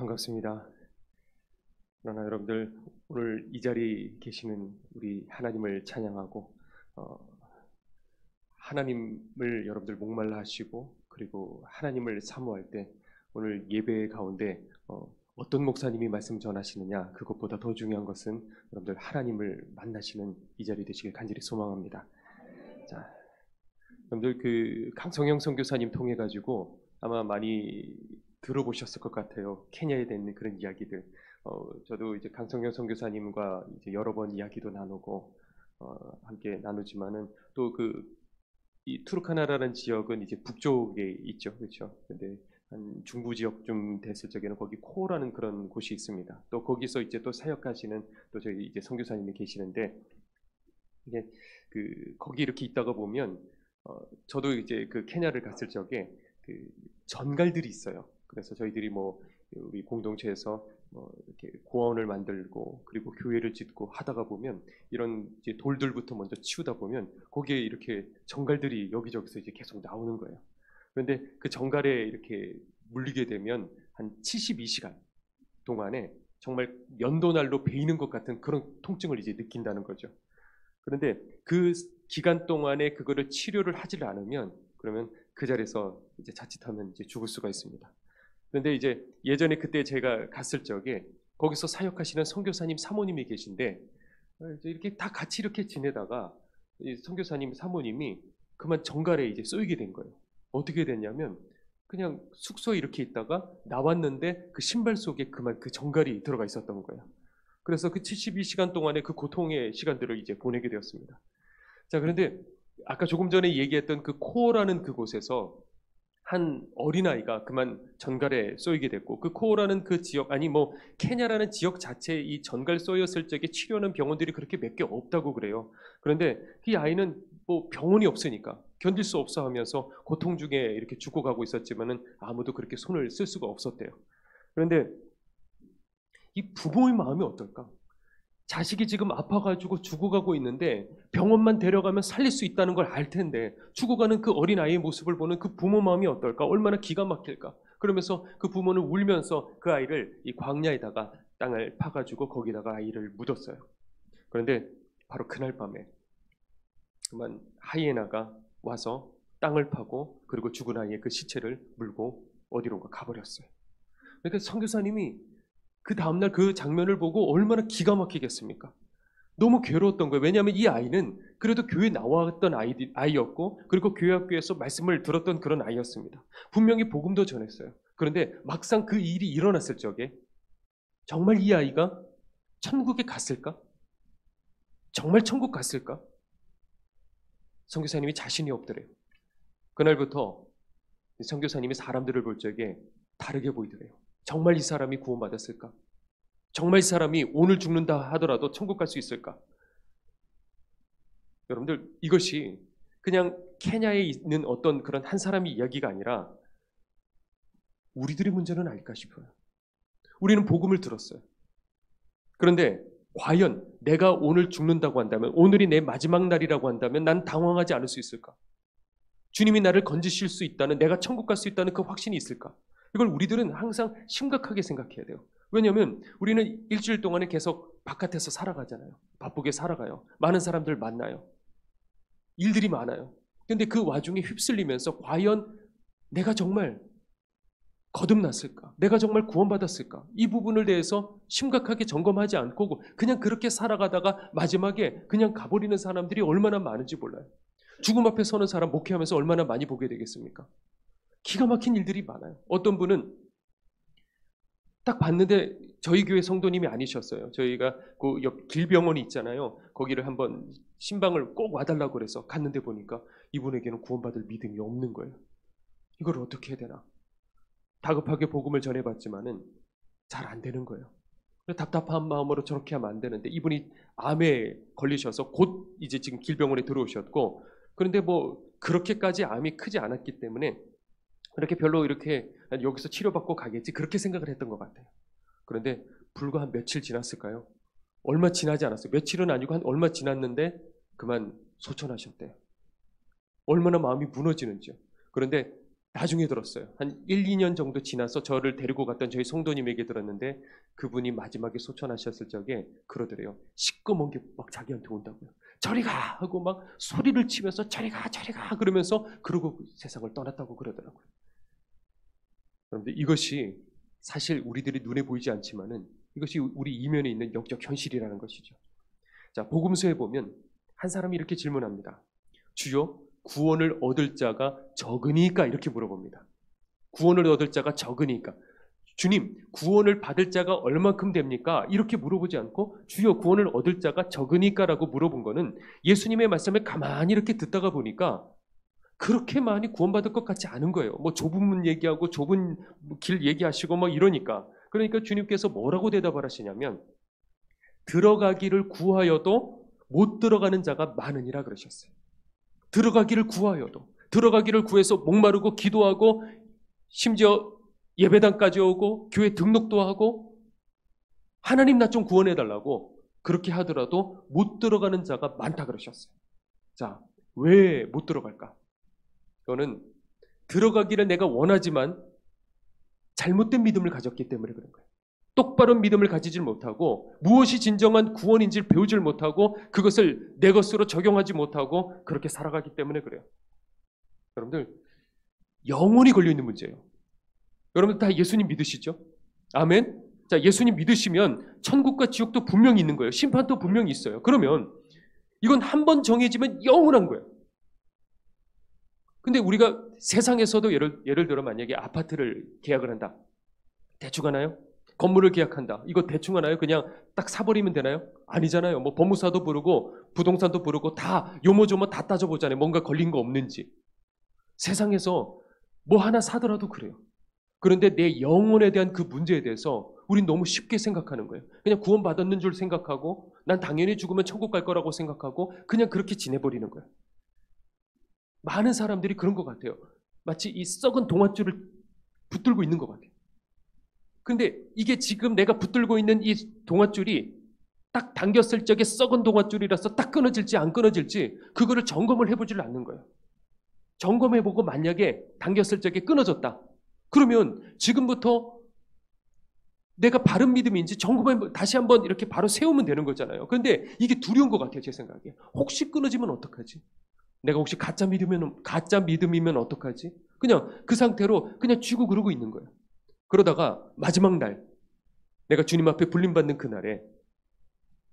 반갑습니다. 그러나 여러분들 오늘 이 자리에 계시는 우리 하나님을 찬양하고 하나님을 여러분들 목말라 하시고 그리고 하나님을 사모할 때 오늘 예배 가운데 어떤 목사님이 말씀 전하시느냐 그것보다 더 중요한 것은 여러분들 하나님을 만나시는 이 자리 되시길 간절히 소망합니다. 자, 여러분들 그 강성영 선교사님 통해 가지고 아마 많이 들어보셨을 것 같아요. 케냐에 대한 그런 이야기들. 저도 이제 강성영 선교사님과 이제 여러 번 이야기도 나누고 함께 나누지만은 또 이 투르카나라는 지역은 이제 북쪽에 있죠, 그렇죠? 근데 한 중부 지역쯤 됐을 적에는 거기 코라는 그런 곳이 있습니다. 또 거기서 이제 또 사역하시는 또 저희 이제 선교사님이 계시는데 이게 거기 이렇게 있다가 보면 저도 이제 그 케냐를 갔을 적에 그 전갈들이 있어요. 그래서 저희들이 뭐 우리 공동체에서 뭐 이렇게 고아원을 만들고 그리고 교회를 짓고 하다가 보면 이런 이제 돌들부터 먼저 치우다 보면 거기에 이렇게 전갈들이 여기저기서 이제 계속 나오는 거예요. 그런데 그 전갈에 이렇게 물리게 되면 한 72시간 동안에 정말 연도날로 베이는 것 같은 그런 통증을 이제 느낀다는 거죠. 그런데 그 기간 동안에 그거를 치료를 하지 않으면 그러면 그 자리에서 이제 자칫하면 이제 죽을 수가 있습니다. 그런데 이제 예전에 그때 제가 갔을 적에 거기서 사역하시는 선교사님 사모님이 계신데 이렇게 다 같이 이렇게 지내다가 이 선교사님 사모님이 그만 정갈에 이제 쏘이게 된 거예요. 어떻게 됐냐면 그냥 숙소에 이렇게 있다가 나왔는데 그 신발 속에 그만 그 정갈이 들어가 있었던 거예요. 그래서 그 72시간 동안의 그 고통의 시간들을 이제 보내게 되었습니다. 자, 그런데 아까 조금 전에 얘기했던 그 코어라는 그곳에서 한 어린아이가 그만 전갈에 쏘이게 됐고 그 코어라는 그 지역 아니 뭐 케냐라는 지역 자체에 이 전갈 쏘였을 적에 치료하는 병원들이 그렇게 몇 개 없다고 그래요. 그런데 이 아이는 뭐 병원이 없으니까 견딜 수 없어 하면서 고통 중에 이렇게 죽어가고 있었지만은 아무도 그렇게 손을 쓸 수가 없었대요. 그런데 이 부모의 마음이 어떨까? 자식이 지금 아파가지고 죽어가고 있는데 병원만 데려가면 살릴 수 있다는 걸 알 텐데 죽어가는 그 어린아이의 모습을 보는 그 부모 마음이 어떨까? 얼마나 기가 막힐까? 그러면서 그 부모는 울면서 그 아이를 이 광야에다가 땅을 파가지고 거기다가 아이를 묻었어요. 그런데 바로 그날 밤에 그만 하이에나가 와서 땅을 파고 그리고 죽은 아이의 그 시체를 물고 어디론가 가버렸어요. 그러니까 선교사님이 그 다음날 그 장면을 보고 얼마나 기가 막히겠습니까? 너무 괴로웠던 거예요. 왜냐하면 이 아이는 그래도 교회 나왔던 아이였고 그리고 교회 학교에서 말씀을 들었던 그런 아이였습니다. 분명히 복음도 전했어요. 그런데 막상 그 일이 일어났을 적에 정말 이 아이가 천국에 갔을까? 정말 천국 갔을까? 선교사님이 자신이 없더래요. 그날부터 선교사님이 사람들을 볼 적에 다르게 보이더래요. 정말 이 사람이 구원받았을까? 정말 이 사람이 오늘 죽는다 하더라도 천국 갈 수 있을까? 여러분들 이것이 그냥 케냐에 있는 어떤 그런 한 사람의 이야기가 아니라 우리들의 문제는 아닐까 싶어요. 우리는 복음을 들었어요. 그런데 과연 내가 오늘 죽는다고 한다면 오늘이 내 마지막 날이라고 한다면 난 당황하지 않을 수 있을까? 주님이 나를 건지실 수 있다는 내가 천국 갈 수 있다는 그 확신이 있을까? 이걸 우리들은 항상 심각하게 생각해야 돼요. 왜냐하면 우리는 일주일 동안에 계속 바깥에서 살아가잖아요. 바쁘게 살아가요. 많은 사람들 만나요. 일들이 많아요. 그런데 그 와중에 휩쓸리면서 과연 내가 정말 거듭났을까? 내가 정말 구원받았을까? 이 부분을 대해서 심각하게 점검하지 않고 그냥 그렇게 살아가다가 마지막에 그냥 가버리는 사람들이 얼마나 많은지 몰라요. 죽음 앞에 서는 사람 목회하면서 얼마나 많이 보게 되겠습니까? 기가 막힌 일들이 많아요. 어떤 분은 딱 봤는데 저희 교회 성도님이 아니셨어요. 저희가 그 옆 길병원이 있잖아요. 거기를 한번 신방을 꼭 와달라고 그래서 갔는데 보니까 이분에게는 구원받을 믿음이 없는 거예요. 이걸 어떻게 해야 되나? 다급하게 복음을 전해봤지만은 잘 안 되는 거예요. 답답한 마음으로 저렇게 하면 안 되는데 이분이 암에 걸리셔서 곧 이제 지금 길병원에 들어오셨고 그런데 뭐 그렇게까지 암이 크지 않았기 때문에 그렇게 별로 이렇게 여기서 치료받고 가겠지 그렇게 생각을 했던 것 같아요. 그런데 불과 한 며칠 지났을까요? 얼마 지나지 않았어요. 며칠은 아니고 한 얼마 지났는데 그만 소천하셨대요. 얼마나 마음이 무너지는지요. 그런데 나중에 들었어요. 한 1, 2년 정도 지나서 저를 데리고 갔던 저희 성도님에게 들었는데 그분이 마지막에 소천하셨을 적에 그러더래요. 시꺼먼 게 막 자기한테 온다고요. 저리 가! 하고 막 소리를 치면서 저리 가! 저리 가! 그러면서 그러고 세상을 떠났다고 그러더라고요. 그런데 이것이 사실 우리들이 눈에 보이지 않지만은 이것이 우리 이면에 있는 영적 현실이라는 것이죠. 자, 복음서에 보면 한 사람이 이렇게 질문합니다. 주여, 구원을 얻을 자가 적으니까 이렇게 물어봅니다. 구원을 얻을 자가 적으니까. 주님, 구원을 받을 자가 얼만큼 됩니까? 이렇게 물어보지 않고 주여, 구원을 얻을 자가 적으니까라고 물어본 거는 예수님의 말씀을 가만히 이렇게 듣다가 보니까 그렇게 많이 구원받을 것 같지 않은 거예요. 뭐 좁은 문 얘기하고 좁은 길 얘기하시고 막 이러니까. 그러니까 주님께서 뭐라고 대답을 하시냐면 들어가기를 구하여도 못 들어가는 자가 많으니라 그러셨어요. 들어가기를 구하여도, 들어가기를 구해서 목마르고 기도하고 심지어 예배당까지 오고 교회 등록도 하고 하나님 나 좀 구원해달라고 그렇게 하더라도 못 들어가는 자가 많다 그러셨어요. 자, 왜 못 들어갈까? 이거는 들어가기를 내가 원하지만 잘못된 믿음을 가졌기 때문에 그런 거예요. 똑바른 믿음을 가지질 못하고 무엇이 진정한 구원인지를 배우질 못하고 그것을 내 것으로 적용하지 못하고 그렇게 살아가기 때문에 그래요. 여러분들 영혼이 걸려있는 문제예요. 여러분들 다 예수님 믿으시죠? 아멘? 자, 예수님 믿으시면 천국과 지옥도 분명히 있는 거예요. 심판도 분명히 있어요. 그러면 이건 한 번 정해지면 영원한 거예요. 근데 우리가 세상에서도 예를 들어 만약에 아파트를 계약을 한다. 대충 하나요? 건물을 계약한다. 이거 대충 하나요? 그냥 딱 사버리면 되나요? 아니잖아요. 뭐 법무사도 부르고 부동산도 부르고 다 요모조모 다 따져보잖아요. 뭔가 걸린 거 없는지. 세상에서 뭐 하나 사더라도 그래요. 그런데 내 영혼에 대한 그 문제에 대해서 우린 너무 쉽게 생각하는 거예요. 그냥 구원받았는 줄 생각하고 난 당연히 죽으면 천국 갈 거라고 생각하고 그냥 그렇게 지내버리는 거예요. 많은 사람들이 그런 것 같아요. 마치 이 썩은 동아줄을 붙들고 있는 것 같아요. 근데 이게 지금 내가 붙들고 있는 이 동아줄이 딱 당겼을 적에 썩은 동아줄이라서 딱 끊어질지 안 끊어질지 그거를 점검을 해보질 않는 거예요. 점검해보고 만약에 당겼을 적에 끊어졌다. 그러면 지금부터 내가 바른 믿음인지 점검해 다시 한번 이렇게 바로 세우면 되는 거잖아요. 그런데 이게 두려운 것 같아요. 제 생각에. 혹시 끊어지면 어떡하지? 내가 혹시 가짜 믿음이면 어떡하지? 그냥 그 상태로 그냥 쥐고 그러고 있는 거예요. 그러다가 마지막 날 내가 주님 앞에 불림받는 그날에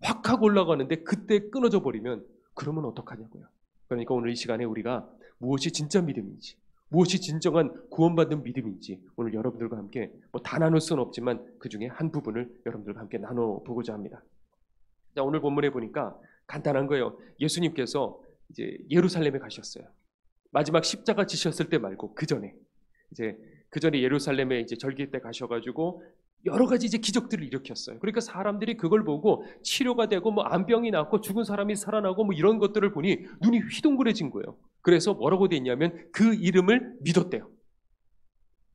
확 하고 올라가는데 그때 끊어져 버리면 그러면 어떡하냐고요. 그러니까 오늘 이 시간에 우리가 무엇이 진짜 믿음인지 무엇이 진정한 구원받는 믿음인지 오늘 여러분들과 함께 뭐 다 나눌 수는 없지만 그 중에 한 부분을 여러분들과 함께 나눠보고자 합니다. 자, 오늘 본문에 보니까 간단한 거예요. 예수님께서 이제 예루살렘에 가셨어요. 마지막 십자가 지셨을 때 말고 그 전에 예루살렘에 이제 절기 때 가셔가지고 여러 가지 이제 기적들을 일으켰어요. 그러니까 사람들이 그걸 보고 치료가 되고 뭐 암병이 낫고 죽은 사람이 살아나고 뭐 이런 것들을 보니 눈이 휘둥그레진 거예요. 그래서 뭐라고 돼 있냐면 그 이름을 믿었대요.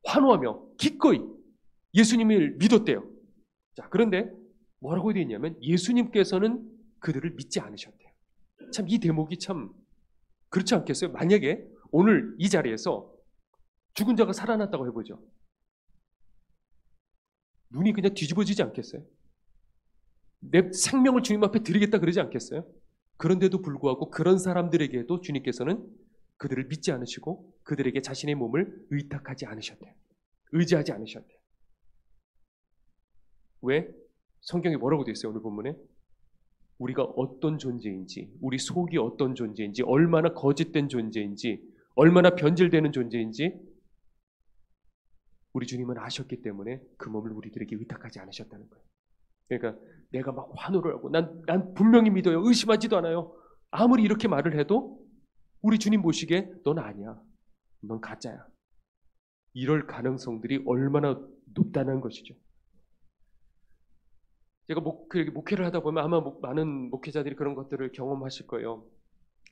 환호하며 기꺼이 예수님을 믿었대요. 자, 그런데 뭐라고 돼 있냐면 예수님께서는 그들을 믿지 않으셨대요. 참 이 대목이 참 그렇지 않겠어요? 만약에 오늘 이 자리에서 죽은 자가 살아났다고 해보죠. 눈이 그냥 뒤집어지지 않겠어요? 내 생명을 주님 앞에 드리겠다 그러지 않겠어요? 그런데도 불구하고 그런 사람들에게도 주님께서는 그들을 믿지 않으시고 그들에게 자신의 몸을 의탁하지 않으셨대요. 의지하지 않으셨대요. 왜? 성경에 뭐라고 되어 있어요? 오늘 본문에? 우리가 어떤 존재인지, 우리 속이 어떤 존재인지, 얼마나 거짓된 존재인지, 얼마나 변질되는 존재인지 우리 주님은 아셨기 때문에 그 몸을 우리들에게 의탁하지 않으셨다는 거예요. 그러니까 내가 막 환호를 하고 난 분명히 믿어요. 의심하지도 않아요. 아무리 이렇게 말을 해도 우리 주님 보시기에 넌 아니야. 넌 가짜야. 이럴 가능성들이 얼마나 높다는 것이죠. 제가 목회를 하다 보면 아마 많은 목회자들이 그런 것들을 경험하실 거예요.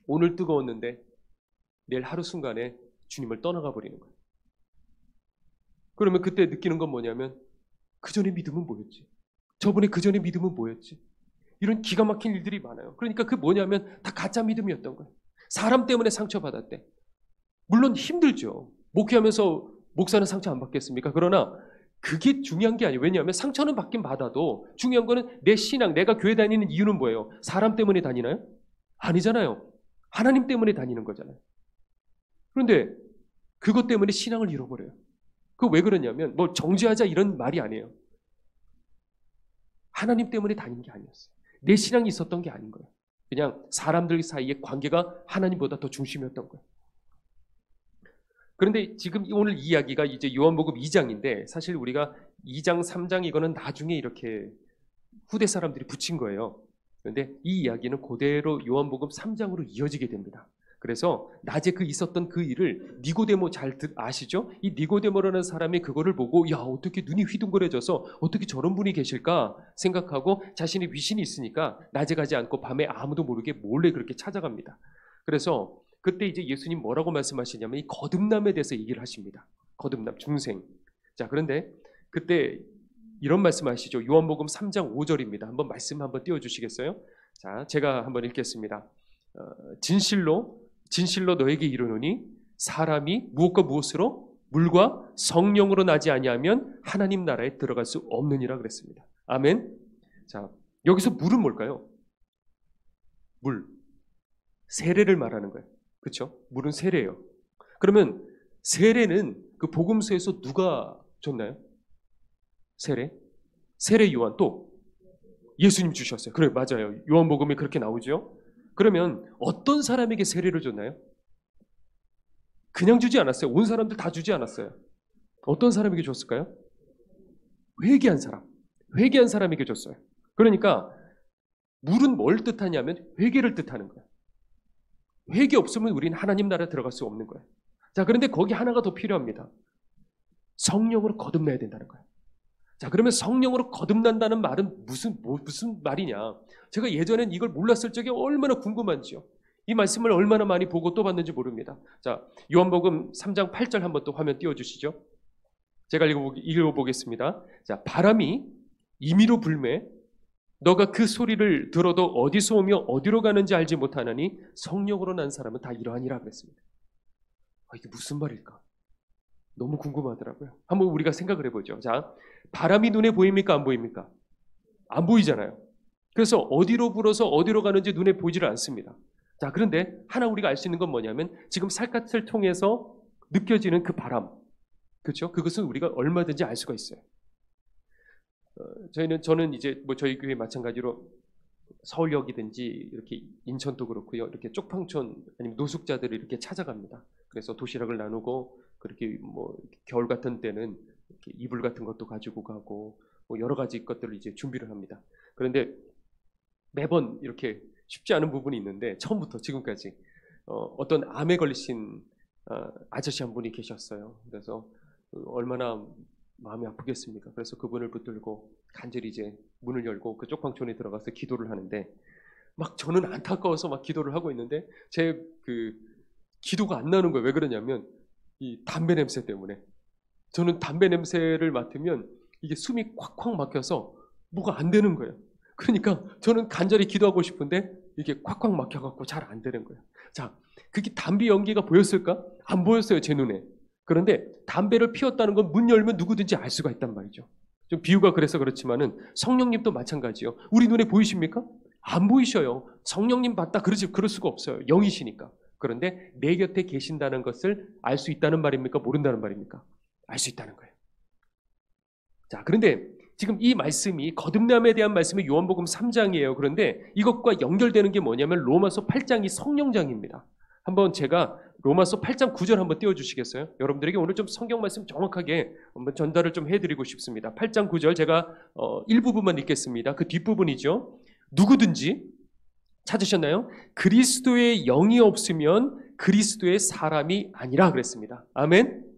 오늘 뜨거웠는데 내일 하루 순간에 주님을 떠나가 버리는 거예요. 그러면 그때 느끼는 건 뭐냐면 그 전에 믿음은 뭐였지? 저번에 그 전에 믿음은 뭐였지? 이런 기가 막힌 일들이 많아요. 그러니까 그 뭐냐면 다 가짜 믿음이었던 거예요. 사람 때문에 상처받았대. 물론 힘들죠. 목회하면서 목사는 상처 안 받겠습니까? 그러나 그게 중요한 게 아니에요. 왜냐하면 상처는 받긴 받아도 중요한 거는 내 신앙, 내가 교회 다니는 이유는 뭐예요? 사람 때문에 다니나요? 아니잖아요. 하나님 때문에 다니는 거잖아요. 그런데 그것 때문에 신앙을 잃어버려요. 그 왜 그러냐면 뭐 정죄하자 이런 말이 아니에요. 하나님 때문에 다니는 게 아니었어요. 내 신앙이 있었던 게 아닌 거예요. 그냥 사람들 사이의 관계가 하나님보다 더 중심이었던 거예요. 그런데 지금 오늘 이야기가 이제 요한복음 2장인데 사실 우리가 2장, 3장 이거는 나중에 이렇게 후대 사람들이 붙인 거예요. 그런데 이 이야기는 그대로 요한복음 3장으로 이어지게 됩니다. 그래서 낮에 있었던 그 일을 니고데모 잘 아시죠? 이 니고데모라는 사람이 그거를 보고 야 어떻게 눈이 휘둥그레져서 어떻게 저런 분이 계실까 생각하고 자신이 위신이 있으니까 낮에 가지 않고 밤에 아무도 모르게 몰래 그렇게 찾아갑니다. 그래서 그때 이제 예수님 뭐라고 말씀하시냐면 이 거듭남에 대해서 얘기를 하십니다. 거듭남, 중생. 자, 그런데 그때 이런 말씀하시죠. 요한복음 3장 5절입니다. 한번 말씀 한번 띄워주시겠어요? 자, 제가 한번 읽겠습니다. 진실로 너에게 이르노니 사람이 무엇과 무엇으로 물과 성령으로 나지 아니하면 하나님 나라에 들어갈 수 없느니라 그랬습니다. 아멘. 자, 여기서 물은 뭘까요? 물. 세례를 말하는 거예요. 그렇죠? 물은 세례예요. 그러면 세례는 그 복음서에서 누가 줬나요? 세례 요한 또 예수님 주셨어요. 그래 맞아요. 요한복음에 그렇게 나오죠. 그러면 어떤 사람에게 세례를 줬나요? 그냥 주지 않았어요. 온 사람들 다 주지 않았어요. 어떤 사람에게 줬을까요? 회개한 사람에게 줬어요. 그러니까 물은 뭘 뜻하냐면 회개를 뜻하는 거예요. 회개 없으면 우리는 하나님 나라에 들어갈 수 없는 거예요. 자, 그런데 거기 하나가 더 필요합니다. 성령으로 거듭나야 된다는 거예요. 자, 그러면 성령으로 거듭난다는 말은 무슨 말이냐? 제가 예전엔 이걸 몰랐을 적에 얼마나 궁금한지요. 이 말씀을 얼마나 많이 보고 또 봤는지 모릅니다. 자, 요한복음 3장 8절 한번 또 화면 띄워주시죠. 제가 읽어보겠습니다. 자, 바람이 임의로 불매 너가 그 소리를 들어도 어디서 오며 어디로 가는지 알지 못하느니 성령으로 난 사람은 다 이러하니라 그랬습니다. 이게 무슨 말일까? 너무 궁금하더라고요. 한번 우리가 생각을 해보죠. 자, 바람이 눈에 보입니까? 안 보입니까? 안 보이잖아요. 그래서 어디로 불어서 어디로 가는지 눈에 보이지를 않습니다. 자, 그런데 하나 우리가 알 수 있는 건 뭐냐면 지금 살갗을 통해서 느껴지는 그 바람, 그렇죠? 그것은 우리가 얼마든지 알 수가 있어요. 저는 이제 뭐 저희 교회 마찬가지로 서울역이든지 이렇게 인천도 그렇고요. 이렇게 쪽방촌 아니면 노숙자들을 이렇게 찾아갑니다. 그래서 도시락을 나누고 그렇게 뭐 겨울 같은 때는 이렇게 이불 같은 것도 가지고 가고 뭐 여러 가지 것들을 이제 준비를 합니다. 그런데 매번 이렇게 쉽지 않은 부분이 있는데 처음부터 지금까지 어떤 암에 걸리신 아저씨 한 분이 계셨어요. 그래서 얼마나 마음이 아프겠습니까? 그래서 그분을 붙들고 간절히 이제 문을 열고 그 쪽방촌에 들어가서 기도를 하는데 막 저는 안타까워서 막 기도를 하고 있는데 제 그 기도가 안 나는 거예요. 왜 그러냐면 이 담배 냄새 때문에 저는 담배 냄새를 맡으면 이게 숨이 콱콱 막혀서 뭐가 안 되는 거예요. 그러니까 저는 간절히 기도하고 싶은데 이게 콱콱 막혀갖고 잘 안 되는 거예요. 자, 그게 담배 연기가 보였을까? 안 보였어요, 제 눈에. 그런데 담배를 피웠다는 건 문 열면 누구든지 알 수가 있단 말이죠. 좀 비유가 그래서 그렇지만은 성령님도 마찬가지요. 우리 눈에 보이십니까? 안 보이셔요. 성령님 봤다 그럴 수가 없어요. 영이시니까. 그런데 내 곁에 계신다는 것을 알 수 있다는 말입니까? 모른다는 말입니까? 알 수 있다는 거예요. 자, 그런데 지금 이 말씀이 거듭남에 대한 말씀이 요한복음 3장이에요. 그런데 이것과 연결되는 게 뭐냐면 로마서 8장이 성령장입니다. 한번 제가 로마서 8장 9절 한번 띄워주시겠어요? 여러분들에게 오늘 좀 성경 말씀 정확하게 한번 전달을 좀 해드리고 싶습니다. 8장 9절 제가 일부분만 읽겠습니다. 그 뒷부분이죠. 누구든지 찾으셨나요? 그리스도의 영이 없으면 그리스도의 사람이 아니라 그랬습니다. 아멘.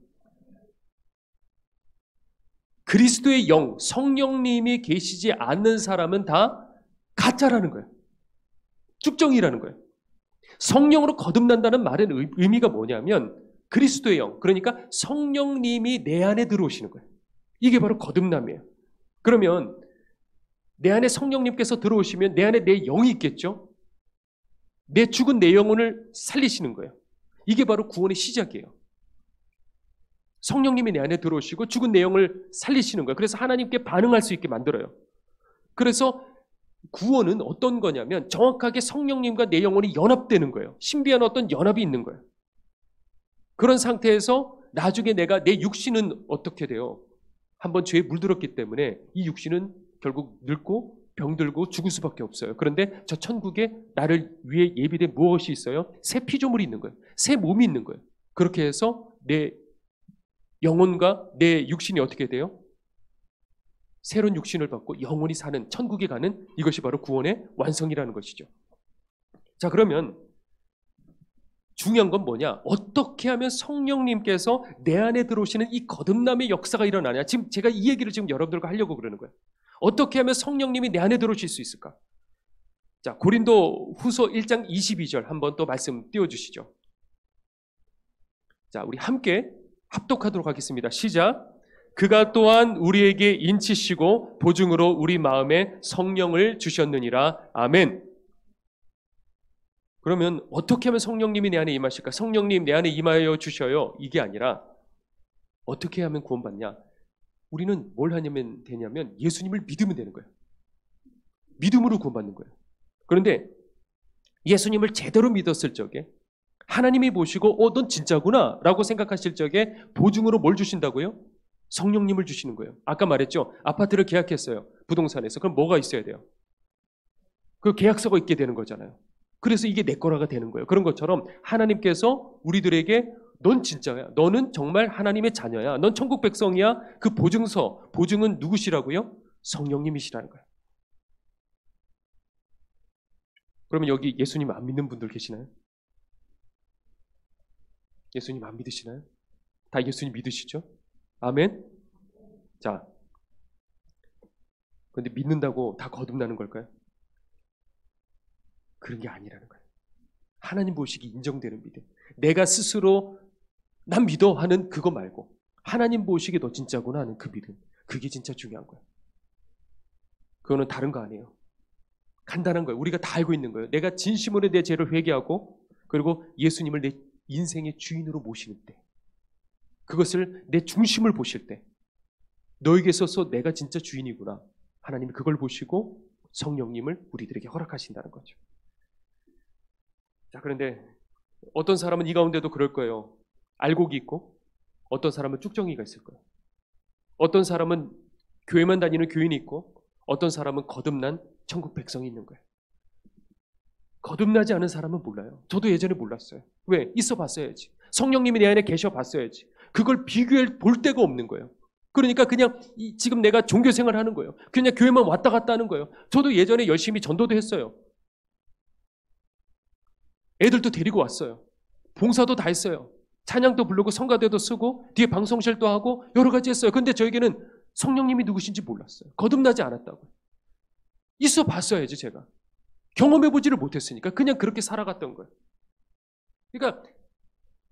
그리스도의 영, 성령님이 계시지 않는 사람은 다 가짜라는 거예요. 쭉정이라는 거예요. 성령으로 거듭난다는 말의 의미가 뭐냐면 그리스도의 영, 그러니까 성령님이 내 안에 들어오시는 거예요. 이게 바로 거듭남이에요. 그러면 내 안에 성령님께서 들어오시면 내 안에 내 영이 있겠죠? 내 죽은 내 영혼을 살리시는 거예요. 이게 바로 구원의 시작이에요. 성령님이 내 안에 들어오시고 죽은 내 영을 살리시는 거예요. 그래서 하나님께 반응할 수 있게 만들어요. 그래서 구원은 어떤 거냐면 정확하게 성령님과 내 영혼이 연합되는 거예요. 신비한 어떤 연합이 있는 거예요. 그런 상태에서 나중에 내가 내 육신은 어떻게 돼요? 한번 죄에 물들었기 때문에 이 육신은 결국 늙고 병들고 죽을 수밖에 없어요. 그런데 저 천국에 나를 위해 예비된 무엇이 있어요? 새 피조물이 있는 거예요. 새 몸이 있는 거예요. 그렇게 해서 내 영혼과 내 육신이 어떻게 돼요? 새로운 육신을 받고 영원히 사는 천국에 가는 이것이 바로 구원의 완성이라는 것이죠. 자, 그러면 중요한 건 뭐냐? 어떻게 하면 성령님께서 내 안에 들어오시는 이 거듭남의 역사가 일어나냐? 지금 제가 이 얘기를 지금 여러분들과 하려고 그러는 거예요. 어떻게 하면 성령님이 내 안에 들어오실 수 있을까? 자, 고린도 후서 1장 22절 한번 또 말씀 띄워주시죠. 자, 우리 함께 합독하도록 하겠습니다. 시작. 그가 또한 우리에게 인치시고 보증으로 우리 마음에 성령을 주셨느니라. 아멘. 그러면 어떻게 하면 성령님이 내 안에 임하실까? 성령님 내 안에 임하여 주셔요. 이게 아니라 어떻게 하면 구원받냐? 우리는 뭘 하냐면 되냐면 예수님을 믿으면 되는 거예요. 믿음으로 구원받는 거예요. 그런데 예수님을 제대로 믿었을 적에 하나님이 보시고 넌 진짜구나 라고 생각하실 적에 보증으로 뭘 주신다고요? 성령님을 주시는 거예요. 아까 말했죠. 아파트를 계약했어요. 부동산에서. 그럼 뭐가 있어야 돼요? 그 계약서가 있게 되는 거잖아요. 그래서 이게 내 거라가 되는 거예요. 그런 것처럼 하나님께서 우리들에게 넌 진짜야. 너는 정말 하나님의 자녀야. 넌 천국 백성이야. 그 보증서, 보증은 누구시라고요? 성령님이시라는 거예요. 그러면 여기 예수님 안 믿는 분들 계시나요? 예수님 안 믿으시나요? 다 예수님 믿으시죠? 아멘? 자, 그런데 믿는다고 다 거듭나는 걸까요? 그런 게 아니라는 거예요. 하나님 보시기 인정되는 믿음. 내가 스스로 난 믿어 하는 그거 말고 하나님 보시기에 너 진짜구나 하는 그 믿음. 그게 진짜 중요한 거예요. 그거는 다른 거 아니에요. 간단한 거예요. 우리가 다 알고 있는 거예요. 내가 진심으로 내 죄를 회개하고 그리고 예수님을 내 인생의 주인으로 모시는 때, 그것을 내 중심을 보실 때 너에게 있어서 내가 진짜 주인이구나. 하나님이 그걸 보시고 성령님을 우리들에게 허락하신다는 거죠. 자, 그런데 어떤 사람은 이 가운데도 그럴 거예요. 알곡이 있고 어떤 사람은 쭉정이가 있을 거예요. 어떤 사람은 교회만 다니는 교인이 있고 어떤 사람은 거듭난 천국 백성이 있는 거예요. 거듭나지 않은 사람은 몰라요. 저도 예전에 몰랐어요. 왜? 있어 봤어야지. 성령님이 내 안에 계셔 봤어야지. 그걸 비교해 볼 데가 없는 거예요. 그러니까 그냥 지금 내가 종교 생활을 하는 거예요. 그냥 교회만 왔다 갔다 하는 거예요. 저도 예전에 열심히 전도도 했어요. 애들도 데리고 왔어요. 봉사도 다 했어요. 찬양도 부르고 성가대도 쓰고 뒤에 방송실도 하고 여러 가지 했어요. 근데 저에게는 성령님이 누구신지 몰랐어요. 거듭나지 않았다고요. 있어 봤어야지 제가. 경험해보지를 못했으니까 그냥 그렇게 살아갔던 거예요. 그러니까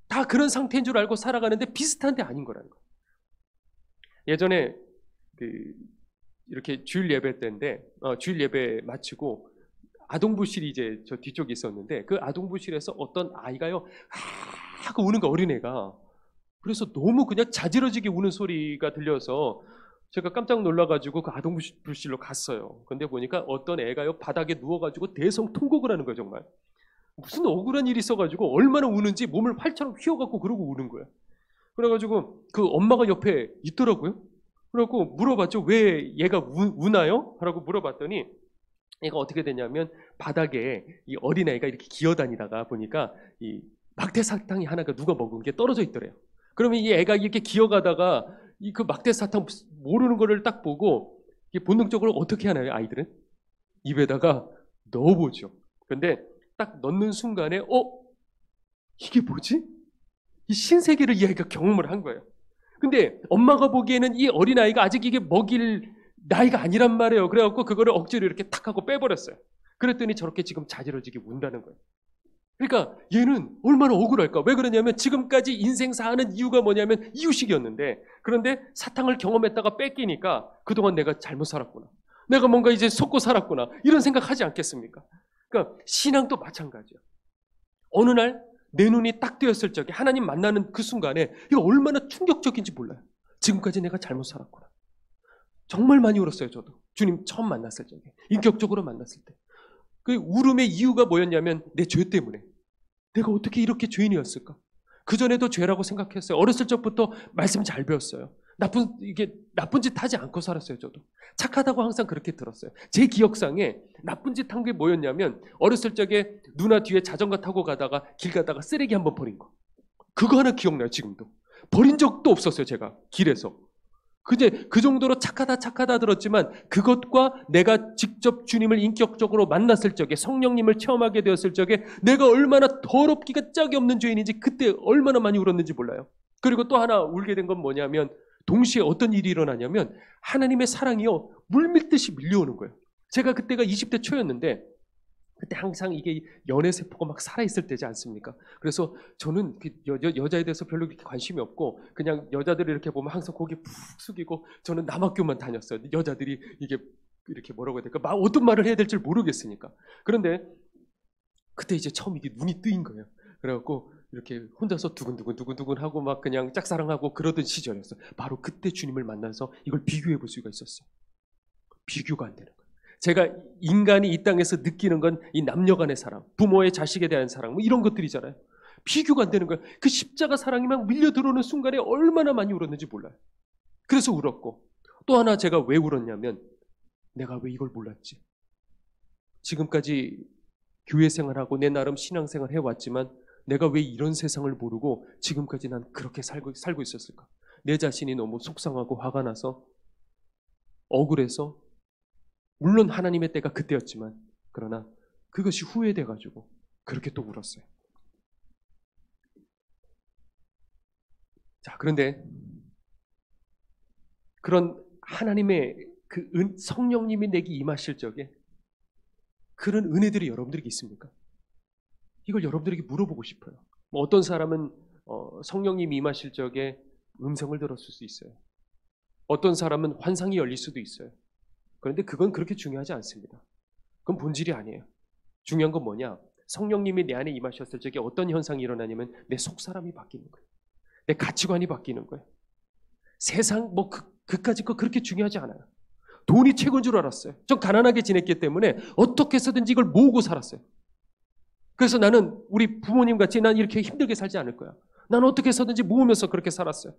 다 그런 상태인 줄 알고 살아가는데 비슷한데 아닌 거라는 거예요. 예전에 이렇게 주일 예배 때인데 주일 예배 마치고 아동부실이 이제 저 뒤쪽에 있었는데 그 아동부실에서 어떤 아이가요 하고 우는 거, 어린애가. 그래서 너무 그냥 자지러지게 우는 소리가 들려서 제가 깜짝 놀라가지고 그 아동부실로 갔어요. 근데 보니까 어떤 애가요 바닥에 누워가지고 대성통곡을 하는 거예요. 정말 무슨 억울한 일이 있어가지고 얼마나 우는지 몸을 활처럼 휘어갖고 그러고 우는 거예요. 그래가지고 그 엄마가 옆에 있더라고요. 그래갖고 물어봤죠. 왜 얘가 우나요? 라고 물어봤더니 얘가 어떻게 되냐면 바닥에 이 어린아이가 이렇게 기어다니다가 보니까 이 막대사탕이 하나가 누가 먹은 게 떨어져 있더래요. 그러면 이 애가 이렇게 기어가다가 그 막대사탕 모르는 거를 딱 보고 본능적으로 어떻게 하나요? 아이들은 입에다가 넣어보죠. 근데 딱 넣는 순간에 이게 뭐지? 이 신세계를 이 아이가 경험을 한 거예요. 근데 엄마가 보기에는 이 어린아이가 아직 이게 먹일 나이가 아니란 말이에요. 그래갖고 그거를 억지로 이렇게 탁 하고 빼버렸어요. 그랬더니 저렇게 지금 자지러지게 운다는 거예요. 그러니까 얘는 얼마나 억울할까? 왜 그러냐면 지금까지 인생 사는 이유가 뭐냐면 이유식이었는데, 그런데 사탕을 경험했다가 뺏기니까 그동안 내가 잘못 살았구나. 내가 뭔가 이제 속고 살았구나. 이런 생각하지 않겠습니까? 그러니까 신앙도 마찬가지야. 어느 날 내 눈이 딱 뜨였을 적에 하나님 만나는 그 순간에 이거 얼마나 충격적인지 몰라요. 지금까지 내가 잘못 살았구나. 정말 많이 울었어요. 저도 주님 처음 만났을 적에, 인격적으로 만났을 때. 그 울음의 이유가 뭐였냐면 내 죄 때문에. 내가 어떻게 이렇게 죄인이었을까? 그전에도 죄라고 생각했어요. 어렸을 적부터 말씀 잘 배웠어요. 나쁜 짓 하지 않고 살았어요. 저도 착하다고 항상 그렇게 들었어요. 제 기억상에 나쁜 짓 한 게 뭐였냐면 어렸을 적에 누나 뒤에 자전거 타고 가다가 길 가다가 쓰레기 한번 버린 거. 그거 하나 기억나요. 지금도 버린 적도 없었어요. 제가 길에서. 그 정도로 착하다 들었지만 그것과 내가 직접 주님을 인격적으로 만났을 적에, 성령님을 체험하게 되었을 적에 내가 얼마나 더럽기가 짝이 없는 죄인인지 그때 얼마나 많이 울었는지 몰라요. 그리고 또 하나 울게 된 건 뭐냐면 동시에 어떤 일이 일어나냐면 하나님의 사랑이요 물밀듯이 밀려오는 거예요. 제가 그때가 20대 초였는데 그때 항상 이게 연애 세포가 막 살아있을 때지 않습니까? 그래서 저는 여자에 대해서 별로 그렇게 관심이 없고 그냥 여자들이 이렇게 보면 항상 고개 푹 숙이고 저는 남학교만 다녔어요. 여자들이 이게 이렇게 뭐라고 해야 될까? 어떤 말을 해야 될지 모르겠으니까. 그런데 그때 이제 처음 이게 눈이 뜨인 거예요. 그래갖고 이렇게 혼자서 두근두근 하고 막 그냥 짝사랑하고 그러던 시절이었어요. 바로 그때 주님을 만나서 이걸 비교해 볼 수가 있었어요. 비교가 안 되는 거예요. 제가 인간이 이 땅에서 느끼는 건 이 남녀 간의 사랑, 부모의 자식에 대한 사랑, 뭐 이런 것들이잖아요. 비교가 안 되는 거예요. 그 십자가 사랑이 막 밀려 들어오는 순간에 얼마나 많이 울었는지 몰라요. 그래서 울었고 또 하나 제가 왜 울었냐면 내가 왜 이걸 몰랐지? 지금까지 교회 생활하고 내 나름 신앙생활 해왔지만 내가 왜 이런 세상을 모르고 지금까지 난 그렇게 살고 있었을까? 내 자신이 너무 속상하고 화가 나서 억울해서 물론 하나님의 때가 그때였지만 그러나 그것이 후회돼가지고 그렇게 또 울었어요. 자, 그런데 그런 하나님의 그 성령님이 내게 임하실 적에 그런 은혜들이 여러분들에게 있습니까? 이걸 여러분들에게 물어보고 싶어요. 어떤 사람은 성령님이 임하실 적에 음성을 들었을 수 있어요. 어떤 사람은 환상이 열릴 수도 있어요. 그런데 그건 그렇게 중요하지 않습니다. 그건 본질이 아니에요. 중요한 건 뭐냐? 성령님이 내 안에 임하셨을 적에 어떤 현상이 일어나냐면 내 속사람이 바뀌는 거예요. 내 가치관이 바뀌는 거예요. 세상 그까짓 거 그렇게 중요하지 않아요. 돈이 최고인 줄 알았어요. 좀 가난하게 지냈기 때문에 어떻게 해서든지 이걸 모으고 살았어요. 그래서 나는 우리 부모님 같이 난 이렇게 힘들게 살지 않을 거야. 나는 어떻게 해서든지 모으면서 그렇게 살았어요.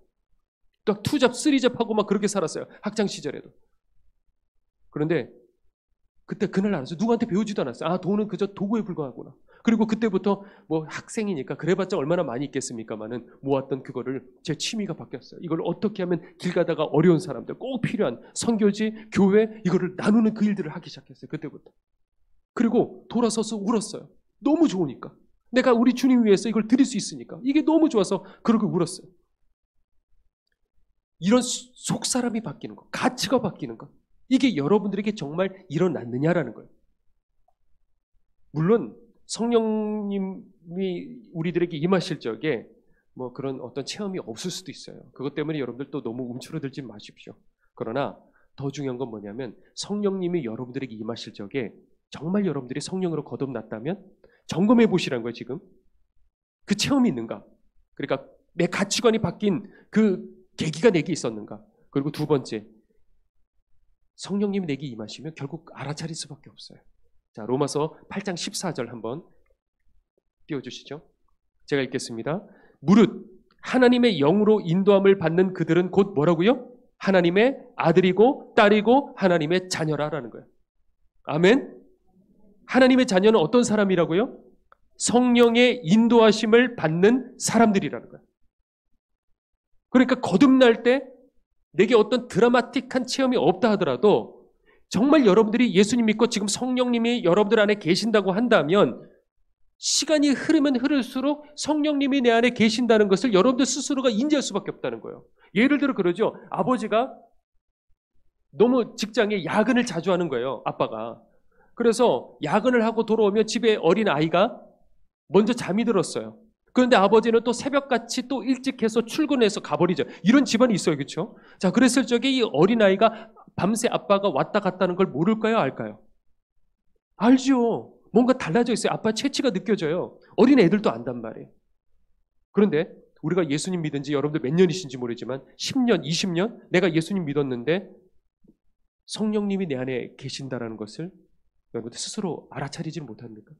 또 투잡, 쓰리잡 하고 막 그렇게 살았어요. 학창 시절에도. 그런데 그때 그날 알았어요. 누구한테 배우지도 않았어요. 아, 돈은 그저 도구에 불과하구나. 그리고 그때부터 뭐 학생이니까 그래봤자 얼마나 많이 있겠습니까마는 모았던 그거를 제 취미가 바뀌었어요. 이걸 어떻게 하면 길 가다가 어려운 사람들, 꼭 필요한 선교지, 교회 이거를 나누는 그 일들을 하기 시작했어요. 그때부터. 그리고 돌아서서 울었어요. 너무 좋으니까. 내가 우리 주님 위해서 이걸 드릴 수 있으니까. 이게 너무 좋아서 그렇게 울었어요. 이런 속사람이 바뀌는 것, 가치가 바뀌는 것. 이게 여러분들에게 정말 일어났느냐라는 거예요. 물론 성령님이 우리들에게 임하실 적에 뭐 그런 어떤 체험이 없을 수도 있어요. 그것 때문에 여러분들 또 너무 움츠러들지 마십시오. 그러나 더 중요한 건 뭐냐면 성령님이 여러분들에게 임하실 적에 정말 여러분들이 성령으로 거듭났다면 점검해 보시라는 거예요. 지금 그 체험이 있는가? 그러니까 내 가치관이 바뀐 그 계기가 내게 있었는가? 그리고 두 번째, 성령님이 내게 임하시면 결국 알아차릴 수밖에 없어요. 자, 로마서 8장 14절 한번 띄워주시죠. 제가 읽겠습니다. 무릇 하나님의 영으로 인도함을 받는 그들은 곧 뭐라고요? 하나님의 아들이고 딸이고 하나님의 자녀라라는 거예요. 아멘. 하나님의 자녀는 어떤 사람이라고요? 성령의 인도하심을 받는 사람들이라는 거예요. 그러니까 거듭날 때 내게 어떤 드라마틱한 체험이 없다 하더라도 정말 여러분들이 예수님 믿고 지금 성령님이 여러분들 안에 계신다고 한다면 시간이 흐르면 흐를수록 성령님이 내 안에 계신다는 것을 여러분들 스스로가 인지할 수밖에 없다는 거예요. 예를 들어 그러죠. 아버지가 너무 직장에 야근을 자주 하는 거예요. 아빠가. 그래서 야근을 하고 돌아오면 집에 어린 아이가 먼저 잠이 들었어요. 그런데 아버지는 또 새벽같이 또 일찍 해서 출근해서 가버리죠. 이런 집안이 있어요. 그렇죠? 자, 그랬을 적에 이 어린아이가 밤새 아빠가 왔다 갔다는 걸 모를까요? 알까요? 알죠. 뭔가 달라져 있어요. 아빠 체취가 느껴져요. 어린 애들도 안단 말이에요. 그런데 우리가 예수님 믿은 지 여러분들 몇 년이신지 모르지만 10년, 20년 내가 예수님 믿었는데 성령님이 내 안에 계신다라는 것을 여러분들 스스로 알아차리지는 못합니까?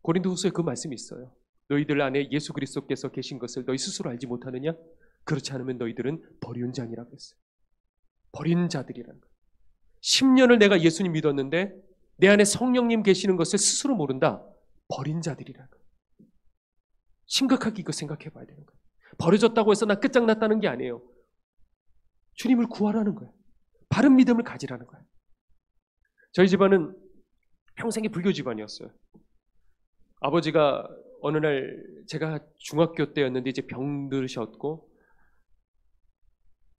고린도후서에 그 말씀이 있어요. 너희들 안에 예수 그리스도께서 계신 것을 너희 스스로 알지 못하느냐? 그렇지 않으면 너희들은 버린 자니라고 했어요. 버린 자들이라는 거예요. 10년을 내가 예수님 믿었는데 내 안에 성령님 계시는 것을 스스로 모른다. 버린 자들이라는 거예요. 심각하게 이거 생각해 봐야 되는 거예요. 버려졌다고 해서 나 끝장났다는 게 아니에요. 주님을 구하라는 거예요. 바른 믿음을 가지라는 거예요. 저희 집안은 평생이 불교 집안이었어요. 아버지가 어느 날 제가 중학교 때였는데 이제 병들으셨고,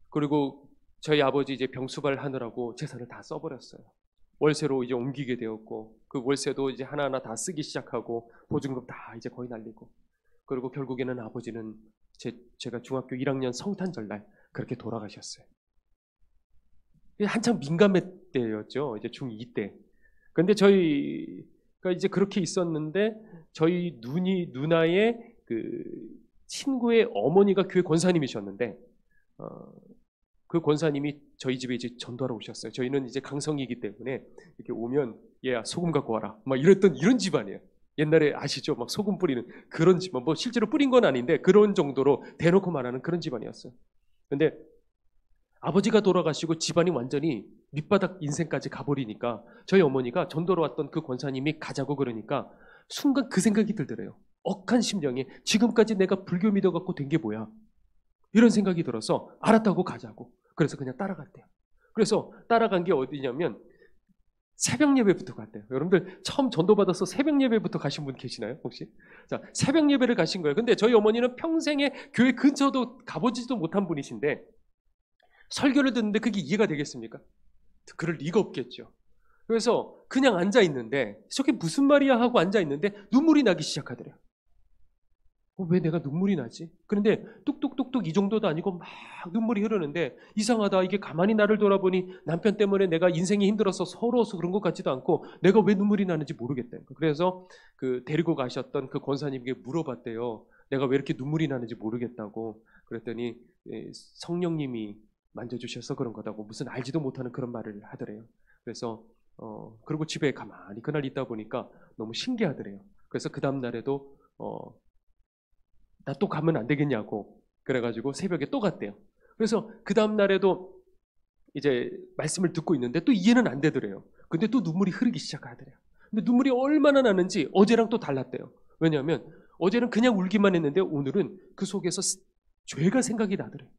그리고 저희 아버지 이제 병수발 하느라고 재산을 다 써버렸어요. 월세로 이제 옮기게 되었고, 그 월세도 이제 하나하나 다 쓰기 시작하고, 보증금 다 이제 거의 날리고, 그리고 결국에는 아버지는 제가 중학교 1학년 성탄절날 그렇게 돌아가셨어요. 한창 민감할 때였죠. 이제 중2 때. 근데 저희가 이제 그렇게 있었는데 저희 누나의 그 친구의 어머니가 교회 권사님이셨는데 그 권사님이 저희 집에 이제 전도하러 오셨어요. 저희는 이제 강성이기 때문에 이렇게 오면 얘야 소금 갖고 와라 막 이런 집안이에요. 옛날에 아시죠? 막 소금 뿌리는 그런 집안. 뭐 실제로 뿌린 건 아닌데 그런 정도로 대놓고 말하는 그런 집안이었어요. 근데 아버지가 돌아가시고 집안이 완전히 밑바닥 인생까지 가버리니까 저희 어머니가 전도로 왔던 그 권사님이 가자고 그러니까 순간 그 생각이 들더래요. 억한 심정이 지금까지 내가 불교 믿어갖고 된 게 뭐야? 이런 생각이 들어서 알았다고 가자고. 그래서 그냥 따라갔대요. 그래서 따라간 게 어디냐면 새벽 예배부터 갔대요. 여러분들 처음 전도받아서 새벽 예배부터 가신 분 계시나요? 혹시? 자, 새벽 예배를 가신 거예요. 근데 저희 어머니는 평생에 교회 근처도 가보지도 못한 분이신데 설교를 듣는데 그게 이해가 되겠습니까? 그럴 리가 없겠죠. 그래서 그냥 앉아 있는데 저게 무슨 말이야 하고 앉아 있는데 눈물이 나기 시작하더래요. 왜 내가 눈물이 나지? 그런데 뚝뚝뚝뚝 이 정도도 아니고 막 눈물이 흐르는데 이상하다. 이게 가만히 나를 돌아보니 남편 때문에 내가 인생이 힘들어서 서러워서 그런 것 같지도 않고 내가 왜 눈물이 나는지 모르겠다. 그래서 그 데리고 가셨던 그 권사님께 물어봤대요. 내가 왜 이렇게 눈물이 나는지 모르겠다고. 그랬더니 성령님이 만져주셔서 그런 거다고 무슨 알지도 못하는 그런 말을 하더래요. 그래서 그리고 집에 가만히 그날 있다 보니까 너무 신기하더래요. 그래서 그 다음 날에도 나 또 가면 안 되겠냐고 그래가지고 새벽에 또 갔대요. 그래서 그 다음 날에도 이제 말씀을 듣고 있는데 또 이해는 안 되더래요. 근데 또 눈물이 흐르기 시작하더래요. 근데 눈물이 얼마나 나는지 어제랑 또 달랐대요. 왜냐하면 어제는 그냥 울기만 했는데 오늘은 그 속에서 죄가 생각이 나더래요.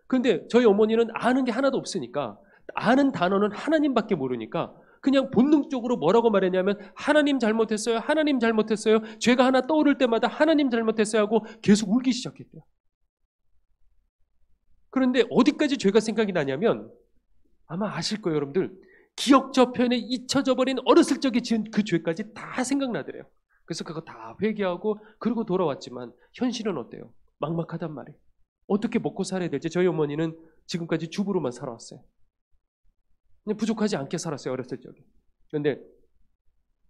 근데 저희 어머니는 아는 게 하나도 없으니까 아는 단어는 하나님밖에 모르니까 그냥 본능적으로 뭐라고 말했냐면 하나님 잘못했어요. 하나님 잘못했어요. 죄가 하나 떠오를 때마다 하나님 잘못했어요 하고 계속 울기 시작했대요. 그런데 어디까지 죄가 생각이 나냐면 아마 아실 거예요, 여러분들. 기억 저편에 잊혀져 버린 어렸을 적에 지은 그 죄까지 다 생각나더래요. 그래서 그거 다 회개하고 그러고 돌아왔지만 현실은 어때요? 막막하단 말이에요. 어떻게 먹고 살아야 될지 저희 어머니는 지금까지 주부로만 살아왔어요. 부족하지 않게 살았어요, 어렸을 적에. 그런데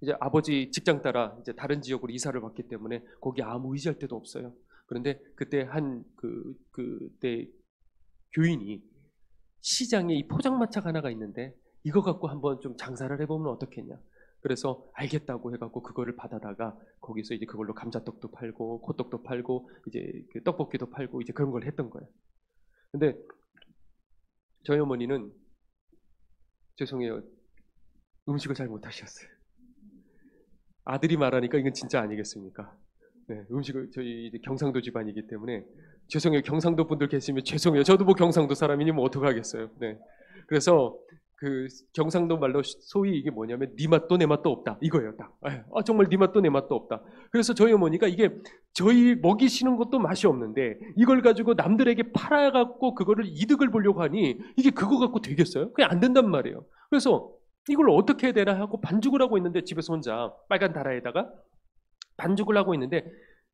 이제 아버지 직장 따라 이제 다른 지역으로 이사를 왔기 때문에 거기 아무 의지할 데도 없어요. 그런데 그때 그때 교인이 시장에 이 포장마차가 하나가 있는데 이거 갖고 한번 좀 장사를 해보면 어떻겠냐. 그래서 알겠다고 해갖고 그거를 받아다가 거기서 이제 그걸로 감자떡도 팔고 호떡도 팔고 이제 그 떡볶이도 팔고 이제 그런 걸 했던 거예요. 근데 저희 어머니는 죄송해요. 음식을 잘 못하셨어요. 아들이 말하니까 이건 진짜 아니겠습니까? 네, 음식을 저희 이제 경상도 집안이기 때문에 죄송해요. 경상도 분들 계시면 죄송해요. 저도 뭐 경상도 사람이니 뭐 어떡하겠어요. 네. 그래서 그 경상도 말로 소위 이게 뭐냐면 네 맛도 내 맛도 없다 이거예요. 딱. 정말 네 맛도 내 맛도 없다. 그래서 저희 어머니가 이게 저희 먹이시는 것도 맛이 없는데 이걸 가지고 남들에게 팔아갖고 그거를 이득을 보려고 하니 이게 그거 갖고 되겠어요? 그냥 안 된단 말이에요. 그래서 이걸 어떻게 해야 되나 하고 반죽을 하고 있는데 집에서 혼자 빨간 다라에다가 반죽을 하고 있는데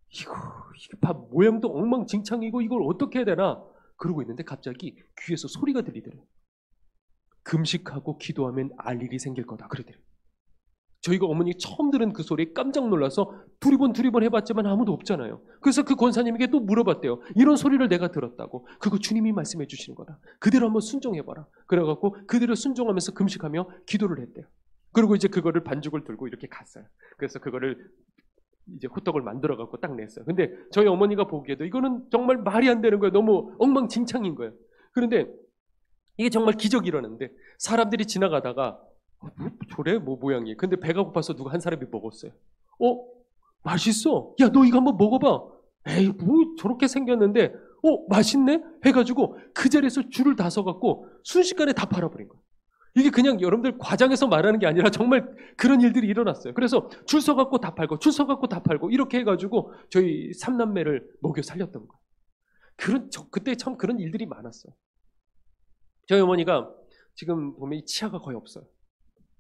이게 밥 모양도 엉망진창이고 이걸 어떻게 해야 되나 그러고 있는데 갑자기 귀에서 소리가 들리더래요. 금식하고 기도하면 알 일이 생길 거다 그러더래요. 저희가 어머니 처음 들은 그 소리에 깜짝 놀라서 두리번 해봤지만 아무도 없잖아요. 그래서 그 권사님에게 또 물어봤대요. 이런 소리를 내가 들었다고. 그거 주님이 말씀해 주시는 거다. 그대로 한번 순종해봐라. 그래갖고 그대로 순종하면서 금식하며 기도를 했대요. 그리고 이제 그거를 반죽을 들고 이렇게 갔어요. 그래서 그거를 이제 호떡을 만들어갖고 딱 냈어요. 근데 저희 어머니가 보기에도 이거는 정말 말이 안 되는 거예요. 너무 엉망진창인 거예요. 그런데 이게 정말 기적이 일어났는데 사람들이 지나가다가 뭐 저래 뭐 모양이. 근데 배가 고파서 누가 한 사람이 먹었어요. 맛있어. 야, 너 이거 한번 먹어봐. 에이, 뭐 저렇게 생겼는데 맛있네? 해가지고 그 자리에서 줄을 다 서갖고 순식간에 다 팔아버린 거예요. 이게 그냥 여러분들 과장해서 말하는 게 아니라 정말 그런 일들이 일어났어요. 그래서 줄 서갖고 다 팔고 줄 서갖고 다 팔고 이렇게 해가지고 저희 삼남매를 먹여 살렸던 거예요. 그때 참 그런 일들이 많았어요. 저희 어머니가 지금 보면 이 치아가 거의 없어요.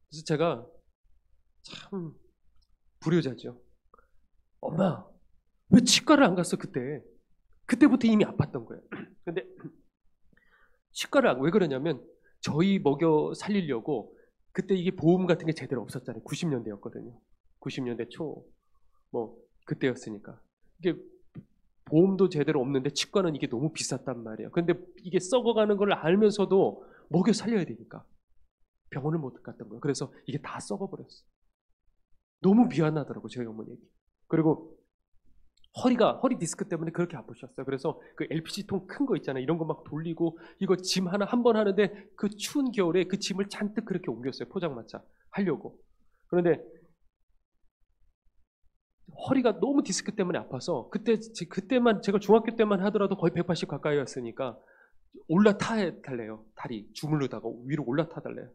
그래서 제가 참 불효자죠. 엄마, 왜 치과를 안 갔어 그때? 그때부터 이미 아팠던 거예요. 근데 치과를 왜 그러냐면 저희 먹여 살리려고 그때 이게 보험 같은 게 제대로 없었잖아요. 90년대였거든요. 90년대 초 뭐 그때였으니까 이게 보험도 제대로 없는데 치과는 이게 너무 비쌌단 말이에요. 근데 이게 썩어가는 걸 알면서도 먹여 살려야 되니까 병원을 못 갔던 거예요. 그래서 이게 다 썩어버렸어요. 너무 미안하더라고요, 저희 어머니에게. 그리고 허리 디스크 때문에 그렇게 아프셨어요. 그래서 그 LPG통 큰 거 있잖아요. 이런 거 막 돌리고 이거 짐 하나 한 번 하는데 그 추운 겨울에 그 짐을 잔뜩 그렇게 옮겼어요. 포장마차 하려고. 그런데 허리가 너무 디스크 때문에 아파서 그때만 제가 중학교 때만 하더라도 거의 180 가까이였으니까 올라타 달래요. 다리 주물르다가 위로 올라타 달래요.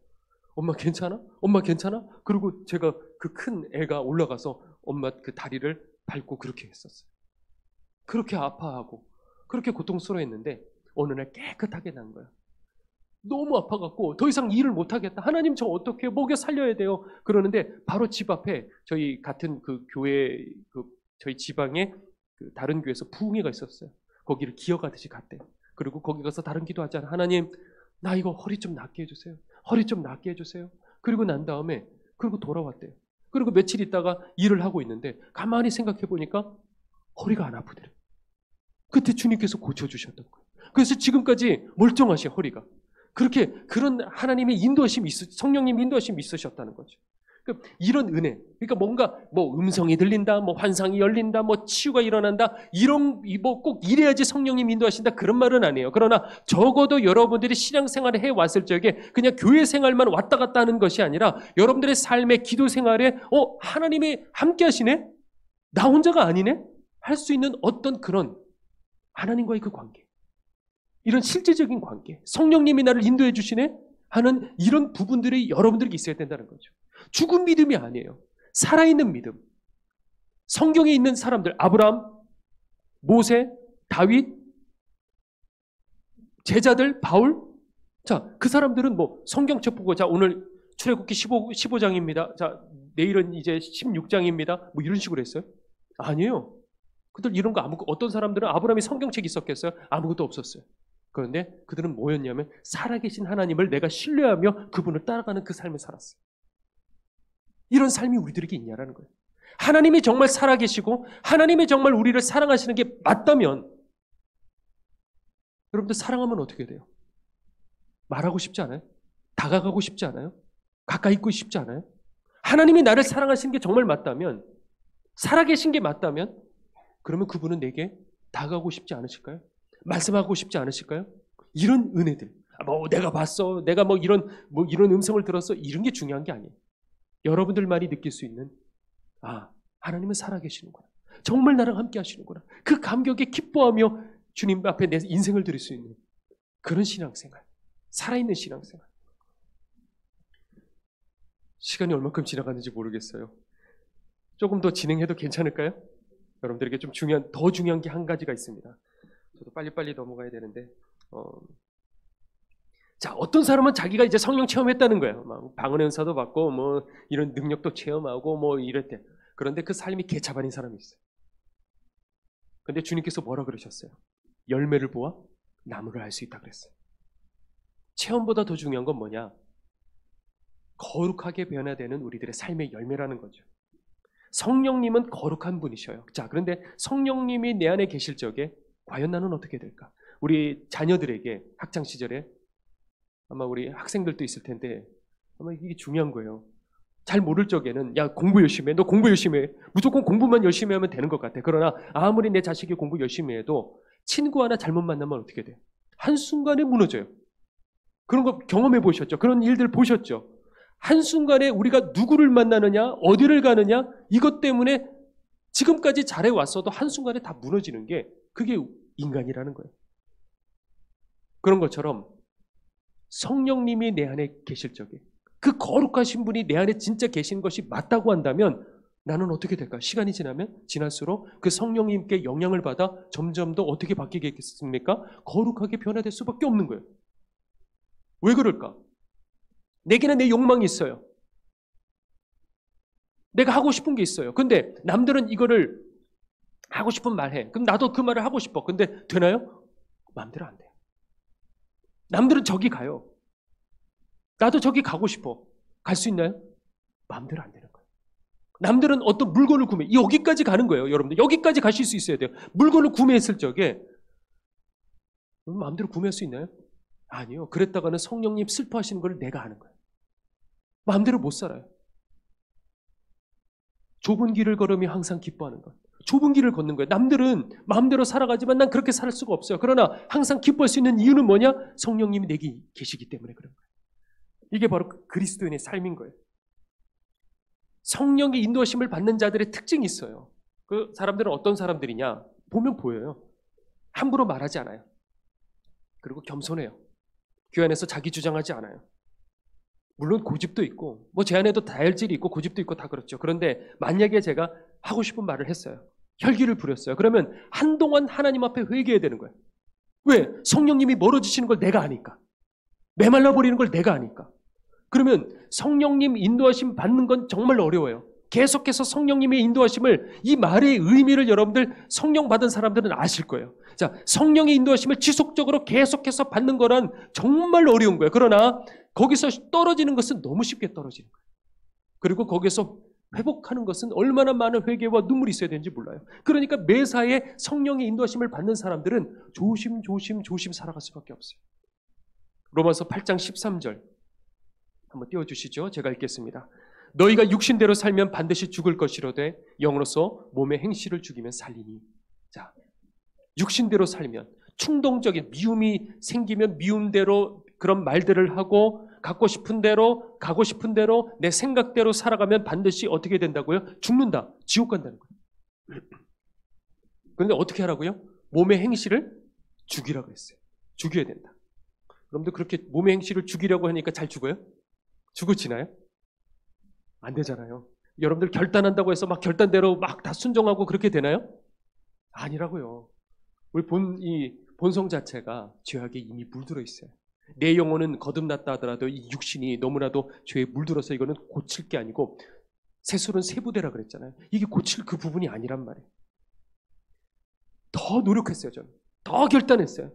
엄마 괜찮아? 엄마 괜찮아? 그리고 제가 그 큰 애가 올라가서 엄마 그 다리를 밟고 그렇게 했었어요. 그렇게 아파하고 그렇게 고통스러워했는데 어느 날 깨끗하게 난 거예요. 너무 아파갖고 더 이상 일을 못하겠다. 하나님 저 어떻게 먹여 살려야 돼요. 그러는데 바로 집 앞에 저희 같은 그 교회 저희 지방에 그 다른 교회에서 부흥회가 있었어요. 거기를 기어가듯이 갔대요. 그리고 거기 가서 다른 기도하잖아요. 하나님 나 이거 허리 좀 낫게 해주세요. 허리 좀 낫게 해주세요. 그리고 난 다음에 그리고 돌아왔대요. 그리고 며칠 있다가 일을 하고 있는데 가만히 생각해 보니까 허리가 안 아프더래요. 그때 주님께서 고쳐주셨던 거예요. 그래서 지금까지 멀쩡하셔 허리가. 그렇게 그런 하나님의 인도하심이 성령님 인도하심이 있으셨다는 거죠. 이런 은혜, 그러니까 뭔가 뭐 음성이 들린다, 뭐 환상이 열린다, 뭐 치유가 일어난다, 이런 뭐 꼭 이래야지 성령님 인도하신다 그런 말은 아니에요. 그러나 적어도 여러분들이 신앙생활을 해 왔을 적에 그냥 교회 생활만 왔다 갔다 하는 것이 아니라 여러분들의 삶의 기도 생활에 하나님이 함께 하시네, 나 혼자가 아니네 할 수 있는 어떤 그런 하나님과의 그 관계, 이런 실제적인 관계, 성령님이 나를 인도해 주시네 하는 이런 부분들이 여러분들에게 있어야 된다는 거죠. 죽은 믿음이 아니에요. 살아있는 믿음. 성경에 있는 사람들, 아브라함, 모세, 다윗, 제자들, 바울. 자, 그 사람들은 뭐 성경책 보고, 자, 오늘 출애굽기 15장입니다. 자, 내일은 이제 16장입니다. 뭐 이런 식으로 했어요? 아니에요. 그들 이런 거 어떤 사람들은 아브라함이 성경책이 있었겠어요? 아무것도 없었어요. 그런데 그들은 뭐였냐면 살아계신 하나님을 내가 신뢰하며 그분을 따라가는 그 삶을 살았어요. 이런 삶이 우리들에게 있냐라는 거예요. 하나님이 정말 살아계시고 하나님이 정말 우리를 사랑하시는 게 맞다면 여러분들 사랑하면 어떻게 돼요? 말하고 싶지 않아요? 다가가고 싶지 않아요? 가까이 있고 싶지 않아요? 하나님이 나를 사랑하시는 게 정말 맞다면, 살아계신 게 맞다면 그러면 그분은 내게 다가가고 싶지 않으실까요? 말씀하고 싶지 않으실까요? 이런 은혜들, 뭐 내가 봤어, 내가 뭐 이런 음성을 들었어, 이런 게 중요한 게 아니에요. 여러분들만이 느낄 수 있는, 하나님은 살아계시는구나, 정말 나랑 함께 하시는구나, 그 감격에 기뻐하며 주님 앞에 내 인생을 드릴 수 있는 그런 신앙생활, 살아있는 신앙생활. 시간이 얼마큼 지나갔는지 모르겠어요. 조금 더 진행해도 괜찮을까요? 여러분들에게 좀 더 중요한 게 한 가지가 있습니다. 저도 빨리빨리 넘어가야 되는데, 자, 어떤 사람은 자기가 이제 성령 체험했다는 거예요. 막 방언의 은사도 받고, 뭐 이런 능력도 체험하고, 뭐 이랬대. 그런데 그 삶이 개차반인 사람이 있어요. 근데 주님께서 뭐라 그러셨어요? 열매를 보아 나무를 알 수 있다 그랬어요. 체험보다 더 중요한 건 뭐냐? 거룩하게 변화되는 우리들의 삶의 열매라는 거죠. 성령님은 거룩한 분이셔요. 자, 그런데 성령님이 내 안에 계실 적에 과연 나는 어떻게 될까? 우리 자녀들에게 학창 시절에 아마 우리 학생들도 있을 텐데 아마 이게 중요한 거예요. 잘 모를 적에는 야, 공부 열심히 해. 너 공부 열심히 해. 무조건 공부만 열심히 하면 되는 것 같아. 그러나 아무리 내 자식이 공부 열심히 해도 친구 하나 잘못 만나면 어떻게 돼? 한순간에 무너져요. 그런 거 경험해 보셨죠? 그런 일들 보셨죠? 한순간에 우리가 누구를 만나느냐, 어디를 가느냐, 이것 때문에 지금까지 잘해왔어도 한순간에 다 무너지는 게 그게 인간이라는 거예요. 그런 것처럼 성령님이 내 안에 계실 적에 그 거룩하신 분이 내 안에 진짜 계신 것이 맞다고 한다면 나는 어떻게 될까? 시간이 지날수록 그 성령님께 영향을 받아 점점 더 어떻게 바뀌겠습니까? 거룩하게 변화될 수밖에 없는 거예요. 왜 그럴까? 내게는 내 욕망이 있어요. 내가 하고 싶은 게 있어요. 근데 남들은 이거를 하고 싶은 말 해. 그럼 나도 그 말을 하고 싶어. 근데 되나요? 마음대로 안 돼요. 남들은 저기 가요. 나도 저기 가고 싶어. 갈 수 있나요? 마음대로 안 되는 거예요. 남들은 어떤 물건을 구매, 여기까지 가는 거예요. 여러분들 여기까지 가실 수 있어야 돼요. 물건을 구매했을 적에 마음대로 구매할 수 있나요? 아니요. 그랬다가는 성령님 슬퍼하시는 걸 내가 아는 거예요. 마음대로 못 살아요. 좁은 길을 걸으며 항상 기뻐하는 것. 좁은 길을 걷는 거예요. 남들은 마음대로 살아가지만 난 그렇게 살 수가 없어요. 그러나 항상 기뻐할 수 있는 이유는 뭐냐? 성령님이 내게 계시기 때문에 그런 거예요. 이게 바로 그리스도인의 삶인 거예요. 성령의 인도하심을 받는 자들의 특징이 있어요. 그 사람들은 어떤 사람들이냐? 보면 보여요. 함부로 말하지 않아요. 그리고 겸손해요. 교회 안에서 자기 주장하지 않아요. 물론 고집도 있고 제 안에도 다혈질이 있고 고집도 있고 다 그렇죠. 그런데 만약에 제가 하고 싶은 말을 했어요. 혈기를 부렸어요. 그러면 한동안 하나님 앞에 회개해야 되는 거예요. 왜? 성령님이 멀어지시는 걸 내가 아니까. 메말라 버리는 걸 내가 아니까. 그러면 성령님 인도하심 받는 건 정말 어려워요. 계속해서 성령님의 인도하심을, 이 말의 의미를 여러분들 성령 받은 사람들은 아실 거예요. 자, 성령의 인도하심을 지속적으로 계속해서 받는 거란 정말 어려운 거예요. 그러나 거기서 떨어지는 것은 너무 쉽게 떨어지는 거예요. 그리고 거기서 회복하는 것은 얼마나 많은 회개와 눈물이 있어야 되는지 몰라요. 그러니까 매사에 성령의 인도하심을 받는 사람들은 조심 살아갈 수밖에 없어요. 로마서 8장 13절 한번 띄워주시죠. 제가 읽겠습니다. 너희가 육신대로 살면 반드시 죽을 것이로되 영으로서 몸의 행실을 죽이면 살리니. 자, 육신대로 살면 충동적인 미움이 생기면 미움대로 그런 말들을 하고 갖고 싶은 대로 가고 싶은 대로 내 생각대로 살아가면 반드시 어떻게 된다고요? 죽는다. 지옥 간다는 거예요. 그런데 어떻게 하라고요? 몸의 행실을 죽이라고 했어요. 죽여야 된다. 여러분들 그렇게 몸의 행실을 죽이려고 하니까 잘 죽어요? 죽어지나요? 안 되잖아요. 여러분들 결단한다고 해서 막 결단대로 막 다 순종하고 그렇게 되나요? 아니라고요. 우리 본성 자체가 죄악에 이미 물들어 있어요. 내 영혼은 거듭났다 하더라도 이 육신이 너무나도 죄에 물들어서 이거는 고칠 게 아니고, 세술은 세부대라 그랬잖아요. 이게 고칠 그 부분이 아니란 말이에요. 더 노력했어요. 저는 더 결단했어요.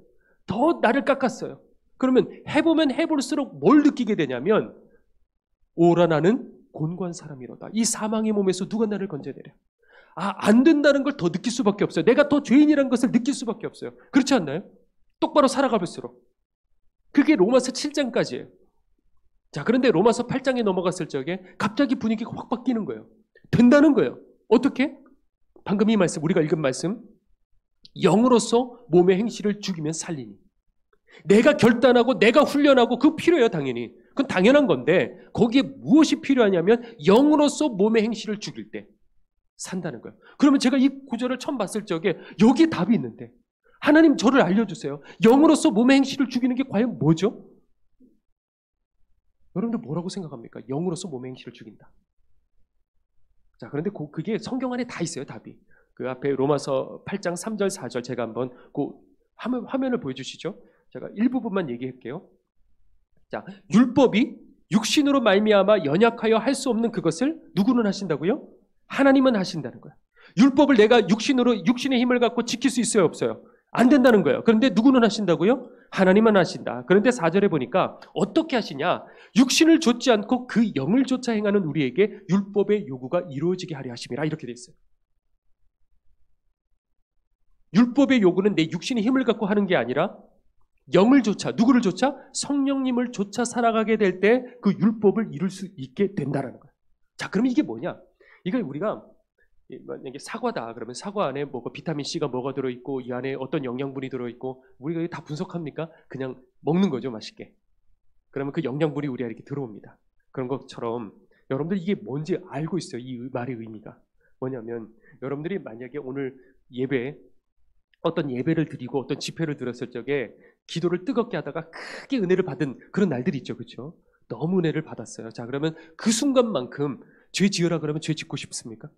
더 나를 깎았어요. 그러면 해보면 해볼수록 뭘 느끼게 되냐면, 오라 나는 곤고한 사람이로다. 이 사망의 몸에서 누가 나를 건져내려. 안 된다는 걸 더 느낄 수밖에 없어요. 내가 더 죄인이라는 것을 느낄 수밖에 없어요. 그렇지 않나요? 똑바로 살아가볼수록. 그게 로마서 7장까지예요. 자, 그런데 로마서 8장에 넘어갔을 적에 갑자기 분위기가 확 바뀌는 거예요. 된다는 거예요. 어떻게? 방금 이 말씀, 우리가 읽은 말씀, 영으로서 몸의 행실을 죽이면 살리니. 내가 결단하고 내가 훈련하고 그거 필요해요. 당연히. 그건 당연한 건데 거기에 무엇이 필요하냐면 영으로서 몸의 행실을 죽일 때 산다는 거예요. 그러면 제가 이 구절을 처음 봤을 적에 여기에 답이 있는데, 하나님 저를 알려주세요. 영으로서 몸의 행실을 죽이는 게 과연 뭐죠? 여러분들 뭐라고 생각합니까? 영으로서 몸의 행실을 죽인다. 자, 그런데 그게 성경 안에 다 있어요. 답이. 그 앞에 로마서 8장 3절 4절 제가 한번 그 화면을 보여주시죠. 제가 일부분만 얘기할게요. 자, 율법이 육신으로 말미암아 연약하여 할 수 없는 그것을 누구는 하신다고요? 하나님은 하신다는 거예요. 율법을 내가 육신의 힘을 갖고 지킬 수 있어요, 없어요? 안 된다는 거예요. 그런데 누구는 하신다고요? 하나님만 하신다. 그런데 4절에 보니까 어떻게 하시냐? 육신을 좇지 않고 그 영을 좇아 행하는 우리에게 율법의 요구가 이루어지게 하려 하심이라 이렇게 돼 있어요. 율법의 요구는 내 육신의 힘을 갖고 하는 게 아니라 영을 좇아, 누구를 좇아? 성령님을 좇아 살아가게 될 때 그 율법을 이룰 수 있게 된다는 거예요. 자, 그러면 이게 뭐냐? 이걸 우리가 만약에 사과다 그러면 사과 안에 뭐가 비타민 C가 뭐가 들어있고 이 안에 어떤 영양분이 들어있고 우리가 이거 다 분석합니까? 그냥 먹는 거죠, 맛있게. 그러면 그 영양분이 우리 안에 이렇게 들어옵니다. 그런 것처럼 여러분들 이게 뭔지 알고 있어요. 이 말의 의미가 뭐냐면 여러분들이 만약에 오늘 예배 어떤 예배를 드리고 어떤 집회를 드렸을 적에 기도를 뜨겁게 하다가 크게 은혜를 받은 그런 날들이 있죠. 그렇죠? 너무 은혜를 받았어요. 자, 그러면 그 순간만큼 죄 지으라 그러면 죄 짓고 싶습니까?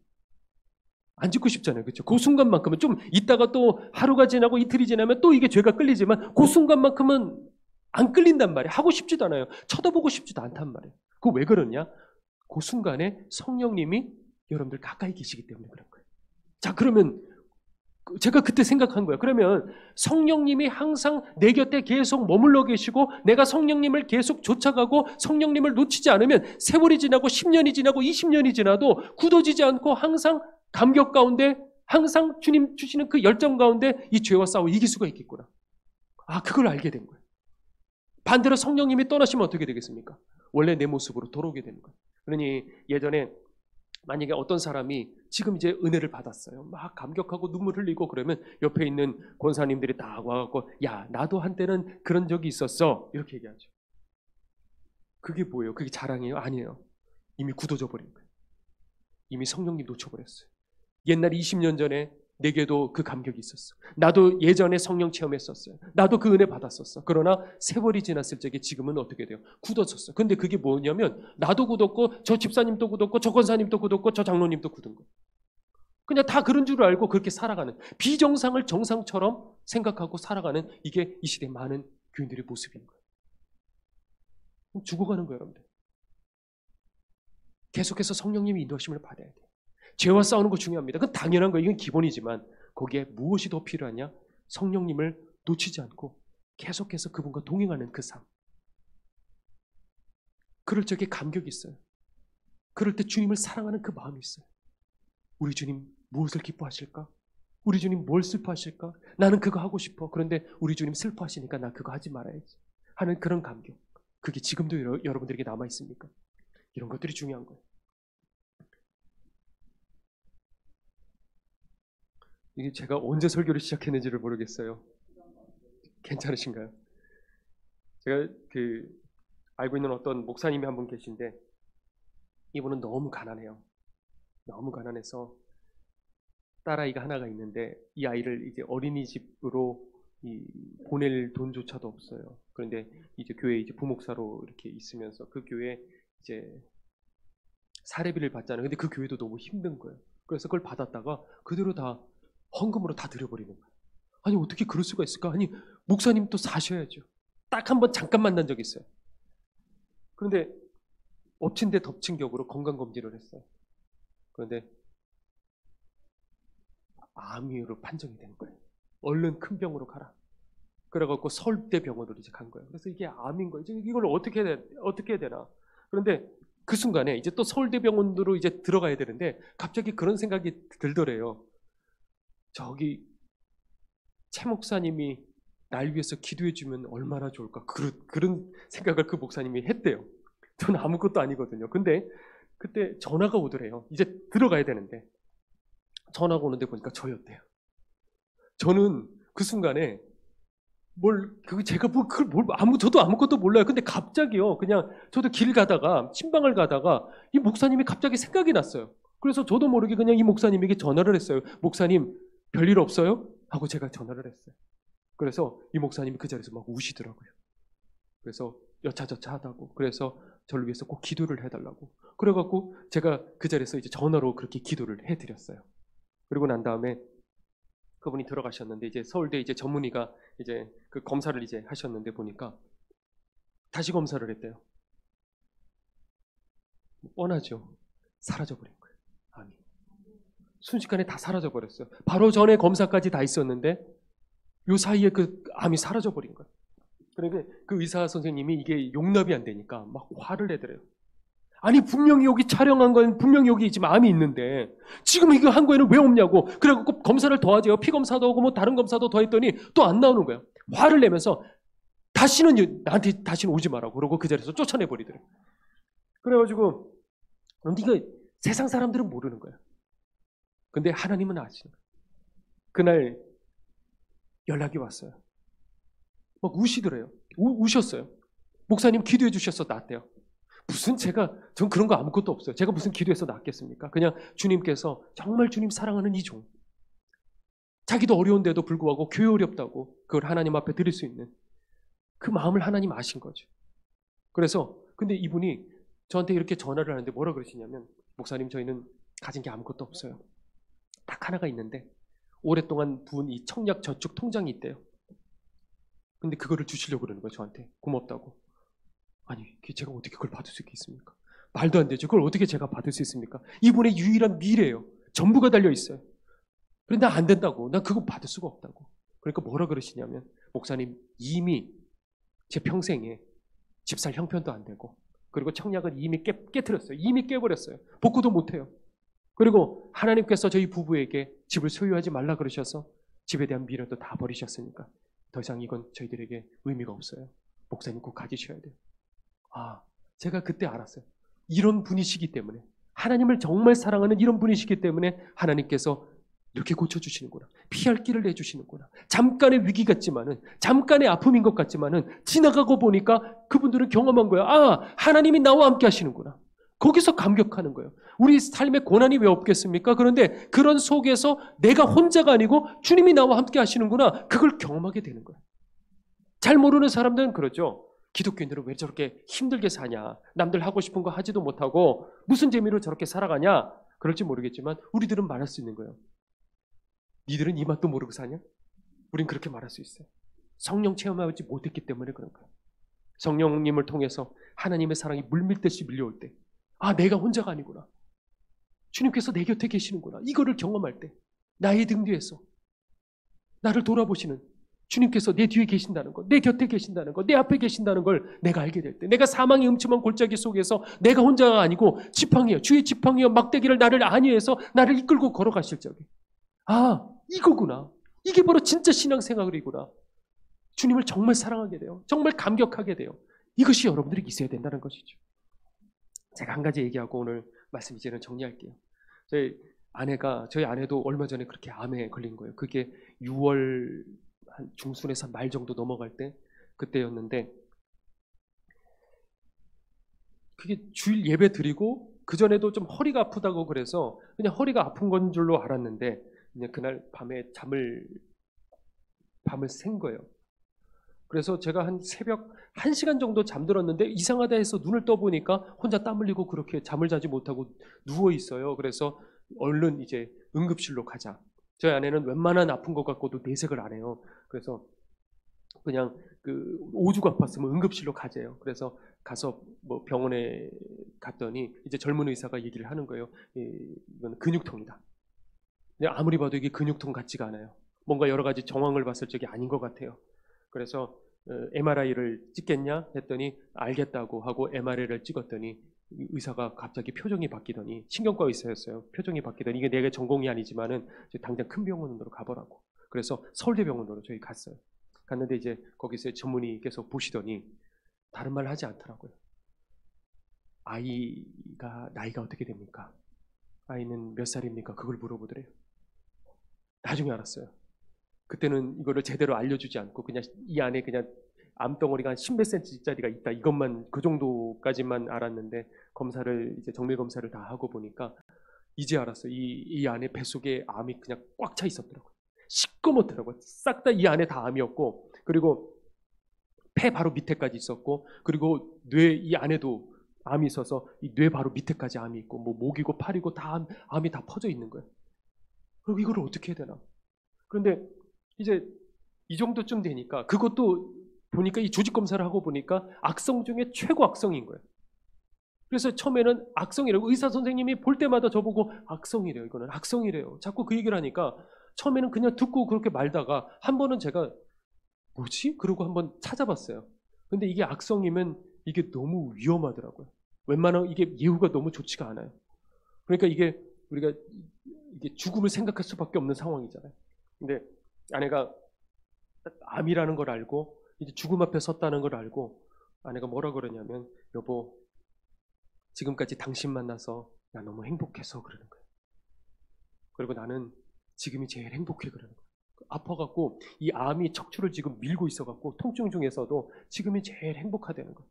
안 짓고 싶잖아요. 그렇죠? 그 순간만큼은 좀 있다가 또 하루가 지나고 이틀이 지나면 또 이게 죄가 끌리지만 그 순간만큼은 안 끌린단 말이에요. 하고 싶지도 않아요. 쳐다보고 싶지도 않단 말이에요. 그거 왜 그러냐? 그 순간에 성령님이 여러분들 가까이 계시기 때문에 그런 거예요. 자, 그러면 제가 그때 생각한 거예요. 그러면 성령님이 항상 내 곁에 계속 머물러 계시고 내가 성령님을 계속 쫓아가고 성령님을 놓치지 않으면 세월이 지나고 10년이 지나고 20년이 지나도 굳어지지 않고 항상 감격 가운데 항상 주님 주시는 그 열정 가운데 이 죄와 싸워 이길 수가 있겠구나. 아, 그걸 알게 된 거예요. 반대로 성령님이 떠나시면 어떻게 되겠습니까? 원래 내 모습으로 돌아오게 되는 거예요. 그러니 예전에 만약에 어떤 사람이 지금 이제 은혜를 받았어요. 막 감격하고 눈물 흘리고 그러면 옆에 있는 권사님들이 다 와갖고 야, 나도 한때는 그런 적이 있었어. 이렇게 얘기하죠. 그게 뭐예요? 그게 자랑이에요? 아니에요. 이미 굳어져 버린 거예요. 이미 성령님 놓쳐버렸어요. 옛날 20년 전에 내게도 그 감격이 있었어. 나도 예전에 성령 체험했었어요. 나도 그 은혜 받았었어. 그러나 세월이 지났을 적에 지금은 어떻게 돼요? 굳어졌어. 근데 그게 뭐냐면 나도 굳었고 저 집사님도 굳었고 저 권사님도 굳었고 저 장로님도 굳은 거예요. 그냥 다 그런 줄 알고 그렇게 살아가는 비정상을 정상처럼 생각하고 살아가는 이게 이 시대 많은 교인들의 모습인 거예요. 죽어가는 거예요, 여러분들. 계속해서 성령님의 인도하심을 받아야 돼요. 죄와 싸우는 거 중요합니다. 그건 당연한 거예요. 이건 기본이지만 거기에 무엇이 더 필요하냐? 성령님을 놓치지 않고 계속해서 그분과 동행하는 그 삶. 그럴 적에 감격이 있어요. 그럴 때 주님을 사랑하는 그 마음이 있어요. 우리 주님 무엇을 기뻐하실까? 우리 주님 뭘 슬퍼하실까? 나는 그거 하고 싶어. 그런데 우리 주님 슬퍼하시니까 나 그거 하지 말아야지 하는 그런 감격. 그게 지금도 여러분들에게 남아있습니까? 이런 것들이 중요한 거예요. 이게 제가 언제 설교를 시작했는지를 모르겠어요. 괜찮으신가요? 제가 알고 있는 어떤 목사님이 한 분 계신데 이분은 너무 가난해요. 너무 가난해서 딸아이가 하나가 있는데 이 아이를 이제 어린이집으로 보낼 돈조차도 없어요. 그런데 이제 교회 이제 부목사로 이렇게 있으면서 그 교회 이제 사례비를 받잖아요. 근데 그 교회도 너무 힘든 거예요. 그래서 그걸 받았다가 그대로 다 헌금으로 다 들여버리는 거예요. 아니 어떻게 그럴 수가 있을까? 아니 목사님 또 사셔야죠. 딱 한 번 잠깐 만난 적이 있어요. 그런데 엎친 데 덮친 격으로 건강검진을 했어요. 그런데 암으로 판정이 된 거예요. 얼른 큰 병으로 가라. 그래갖고 서울대 병원으로 이제 간 거예요. 그래서 이게 암인 거예요. 이걸 어떻게 해야 되나? 그런데 그 순간에 이제 또 서울대 병원으로 이제 들어가야 되는데 갑자기 그런 생각이 들더래요. 저기 최 목사님이 날 위해서 기도해 주면 얼마나 좋을까? 그런 생각을 그 목사님이 했대요. 저는 아무것도 아니거든요. 근데 그때 전화가 오더래요. 이제 들어가야 되는데 전화가 오는데 보니까 저였대요. 저는 그 순간에 저도 아무것도 몰라요. 근데 갑자기요, 그냥 저도 길 가다가, 신방을 가다가 이 목사님이 갑자기 생각이 났어요. 그래서 저도 모르게 그냥 이 목사님에게 전화를 했어요. 목사님, 별일 없어요? 하고 제가 전화를 했어요. 그래서 이 목사님이 그 자리에서 막 우시더라고요. 그래서 여차저차 하다고. 그래서 저를 위해서 꼭 기도를 해달라고. 그래갖고 제가 그 자리에서 이제 전화로 그렇게 기도를 해드렸어요. 그리고 난 다음에 그분이 들어가셨는데 이제 서울대 이제 전문의가 이제 그 검사를 이제 하셨는데 보니까 다시 검사를 했대요. 뻔하죠. 사라져버린 거예요. 암이. 순식간에 다 사라져버렸어요. 바로 전에 검사까지 다 있었는데 요 사이에 그 암이 사라져버린 거예요. 그러니까 그 의사 선생님이 이게 용납이 안 되니까 막 화를 내더래요. 아니 분명히 여기 촬영한 건 분명히 여기 지금 암이 있는데 지금 이거 한 거에는 왜 없냐고. 그래갖고 검사를 더 하죠. 피 검사도 하고 뭐 다른 검사도 더 했더니 또 안 나오는 거예요. 화를 내면서 다시는 나한테 다시는 오지 마라고 그러고 그 자리에서 쫓아내버리더래요. 그래가지고 이거 세상 사람들은 모르는 거예요. 근데 하나님은 아시는 거예요. 그날 연락이 왔어요. 막 우시더래요. 우셨어요. 목사님 기도해 주셔서 낫대요. 무슨 전 그런 거 아무것도 없어요. 제가 무슨 기도해서 낫겠습니까? 그냥 주님께서 정말 주님 사랑하는 이 종. 자기도 어려운데도 불구하고 교회 어렵다고 그걸 하나님 앞에 드릴 수 있는 그 마음을 하나님 아신 거죠. 그래서 근데 이분이 저한테 이렇게 전화를 하는데 뭐라 그러시냐면 목사님 저희는 가진 게 아무것도 없어요. 딱 하나가 있는데 오랫동안 부은 이 청약 저축 통장이 있대요. 근데 그거를 주시려고 그러는 거예요. 저한테. 고맙다고. 아니 제가 어떻게 그걸 받을 수 있겠습니까? 말도 안 되죠. 그걸 어떻게 제가 받을 수 있습니까? 이분의 유일한 미래예요. 전부가 달려있어요. 그런데 안 된다고. 난 그거 받을 수가 없다고. 그러니까 뭐라 그러시냐면 목사님 이미 제 평생에 집 살 형편도 안 되고 그리고 청약은 이미 깨트렸어요. 이미 깨버렸어요. 복구도 못해요. 그리고 하나님께서 저희 부부에게 집을 소유하지 말라 그러셔서 집에 대한 미련도 다 버리셨으니까 더 이상 이건 저희들에게 의미가 없어요. 목사님 꼭 가지셔야 돼요. 아, 제가 그때 알았어요. 이런 분이시기 때문에 하나님을 정말 사랑하는 이런 분이시기 때문에 하나님께서 이렇게 고쳐주시는구나. 피할 길을 내주시는구나. 잠깐의 위기 같지만은 잠깐의 아픔인 것 같지만은 지나가고 보니까 그분들은 경험한 거야. 아, 하나님이 나와 함께 하시는구나. 거기서 감격하는 거예요. 우리 삶에 고난이 왜 없겠습니까? 그런데 그런 속에서 내가 혼자가 아니고 주님이 나와 함께 하시는구나. 그걸 경험하게 되는 거예요. 잘 모르는 사람들은 그러죠. 기독교인들은 왜 저렇게 힘들게 사냐? 남들 하고 싶은 거 하지도 못하고 무슨 재미로 저렇게 살아가냐? 그럴지 모르겠지만 우리들은 말할 수 있는 거예요. 니들은 이 맛도 모르고 사냐? 우린 그렇게 말할 수 있어요. 성령 체험하지 못했기 때문에 그런 거예요. 성령님을 통해서 하나님의 사랑이 물밀듯이 밀려올 때 아, 내가 혼자가 아니구나. 주님께서 내 곁에 계시는구나. 이거를 경험할 때 나의 등 뒤에서 나를 돌아보시는 주님께서 내 뒤에 계신다는 것, 내 곁에 계신다는 것, 내 앞에 계신다는 걸 내가 알게 될 때, 내가 사망의 음침한 골짜기 속에서 내가 혼자가 아니고 지팡이여, 주의 지팡이여 막대기를 나를 안위해서 나를 이끌고 걸어가실 적에 아, 이거구나. 이게 바로 진짜 신앙생활이구나. 주님을 정말 사랑하게 돼요. 정말 감격하게 돼요. 이것이 여러분들이 있어야 된다는 것이죠. 제가 한 가지 얘기하고 오늘 말씀 이제는 정리할게요. 저희 아내도 얼마 전에 그렇게 암에 걸린 거예요. 그게 6월 한 중순에서 말 정도 넘어갈 때 그때였는데 그게 주일 예배 드리고 그전에도 좀 허리가 아프다고 그래서 그냥 허리가 아픈 건 줄로 알았는데 그냥 그날 밤에 밤을 샌 거예요. 그래서 제가 한 새벽 1시간 정도 잠들었는데 이상하다 해서 눈을 떠보니까 혼자 땀 흘리고 그렇게 잠을 자지 못하고 누워 있어요. 그래서 얼른 이제 응급실로 가자. 저희 아내는 웬만한 아픈 것 갖고도 내색을 안 해요. 그래서 그냥 그 오주가 아팠으면 응급실로 가재요. 그래서 가서 뭐 병원에 갔더니 이제 젊은 의사가 얘기를 하는 거예요. 이건 근육통이다. 근데 아무리 봐도 이게 근육통 같지가 않아요. 뭔가 여러 가지 정황을 봤을 적이 아닌 것 같아요. 그래서 MRI를 찍겠냐 했더니 알겠다고 하고 MRI를 찍었더니 의사가 갑자기 표정이 바뀌더니 신경과 의사였어요. 표정이 바뀌더니 이게 내가 전공이 아니지만은 당장 큰 병원으로 가보라고. 그래서 서울대병원으로 저희 갔어요. 갔는데 이제 거기서 전문의께서 보시더니 다른 말 하지 않더라고요. 아이가 나이가 어떻게 됩니까? 아이는 몇 살입니까? 그걸 물어보더래요. 나중에 알았어요. 그때는 이거를 제대로 알려주지 않고 그냥 이 안에 그냥 암덩어리가 한 10몇 센치짜리가 있다. 이것만 그 정도까지만 알았는데 검사를 이제 정밀 검사를 다 하고 보니까 이제 알았어요. 이 안에 뱃속에 암이 그냥 꽉 차 있었더라고요. 시꺼멓더라고요. 싹 다 이 안에 다 암이었고 그리고 폐 바로 밑에까지 있었고 그리고 뇌 이 안에도 암이 있어서 이 뇌 바로 밑에까지 암이 있고 뭐 목이고 팔이고 다 암이 다 퍼져 있는 거예요. 그럼 이거를 어떻게 해야 되나? 그런데 이제 이 정도쯤 되니까 그것도 보니까 이 조직 검사를 하고 보니까 악성 중에 최고 악성인 거예요. 그래서 처음에는 악성이라고 의사 선생님이 볼 때마다 저보고 악성이래요. 이거는 악성이래요. 자꾸 그 얘기를 하니까 처음에는 그냥 듣고 그렇게 말다가 한 번은 제가 뭐지? 그러고 한번 찾아봤어요. 근데 이게 악성이면 이게 너무 위험하더라고요. 웬만하면 이게 예후가 너무 좋지가 않아요. 그러니까 이게 우리가 이게 죽음을 생각할 수밖에 없는 상황이잖아요. 근데 아내가 암이라는 걸 알고 이제 죽음 앞에 섰다는 걸 알고 아내가 뭐라 그러냐면 여보 지금까지 당신 만나서 나 너무 행복해서 그러는 거예요. 그리고 나는 지금이 제일 행복해 그러는 거예요. 아파갖고 이 암이 척추를 지금 밀고 있어갖고 통증 중에서도 지금이 제일 행복하다는 거예요.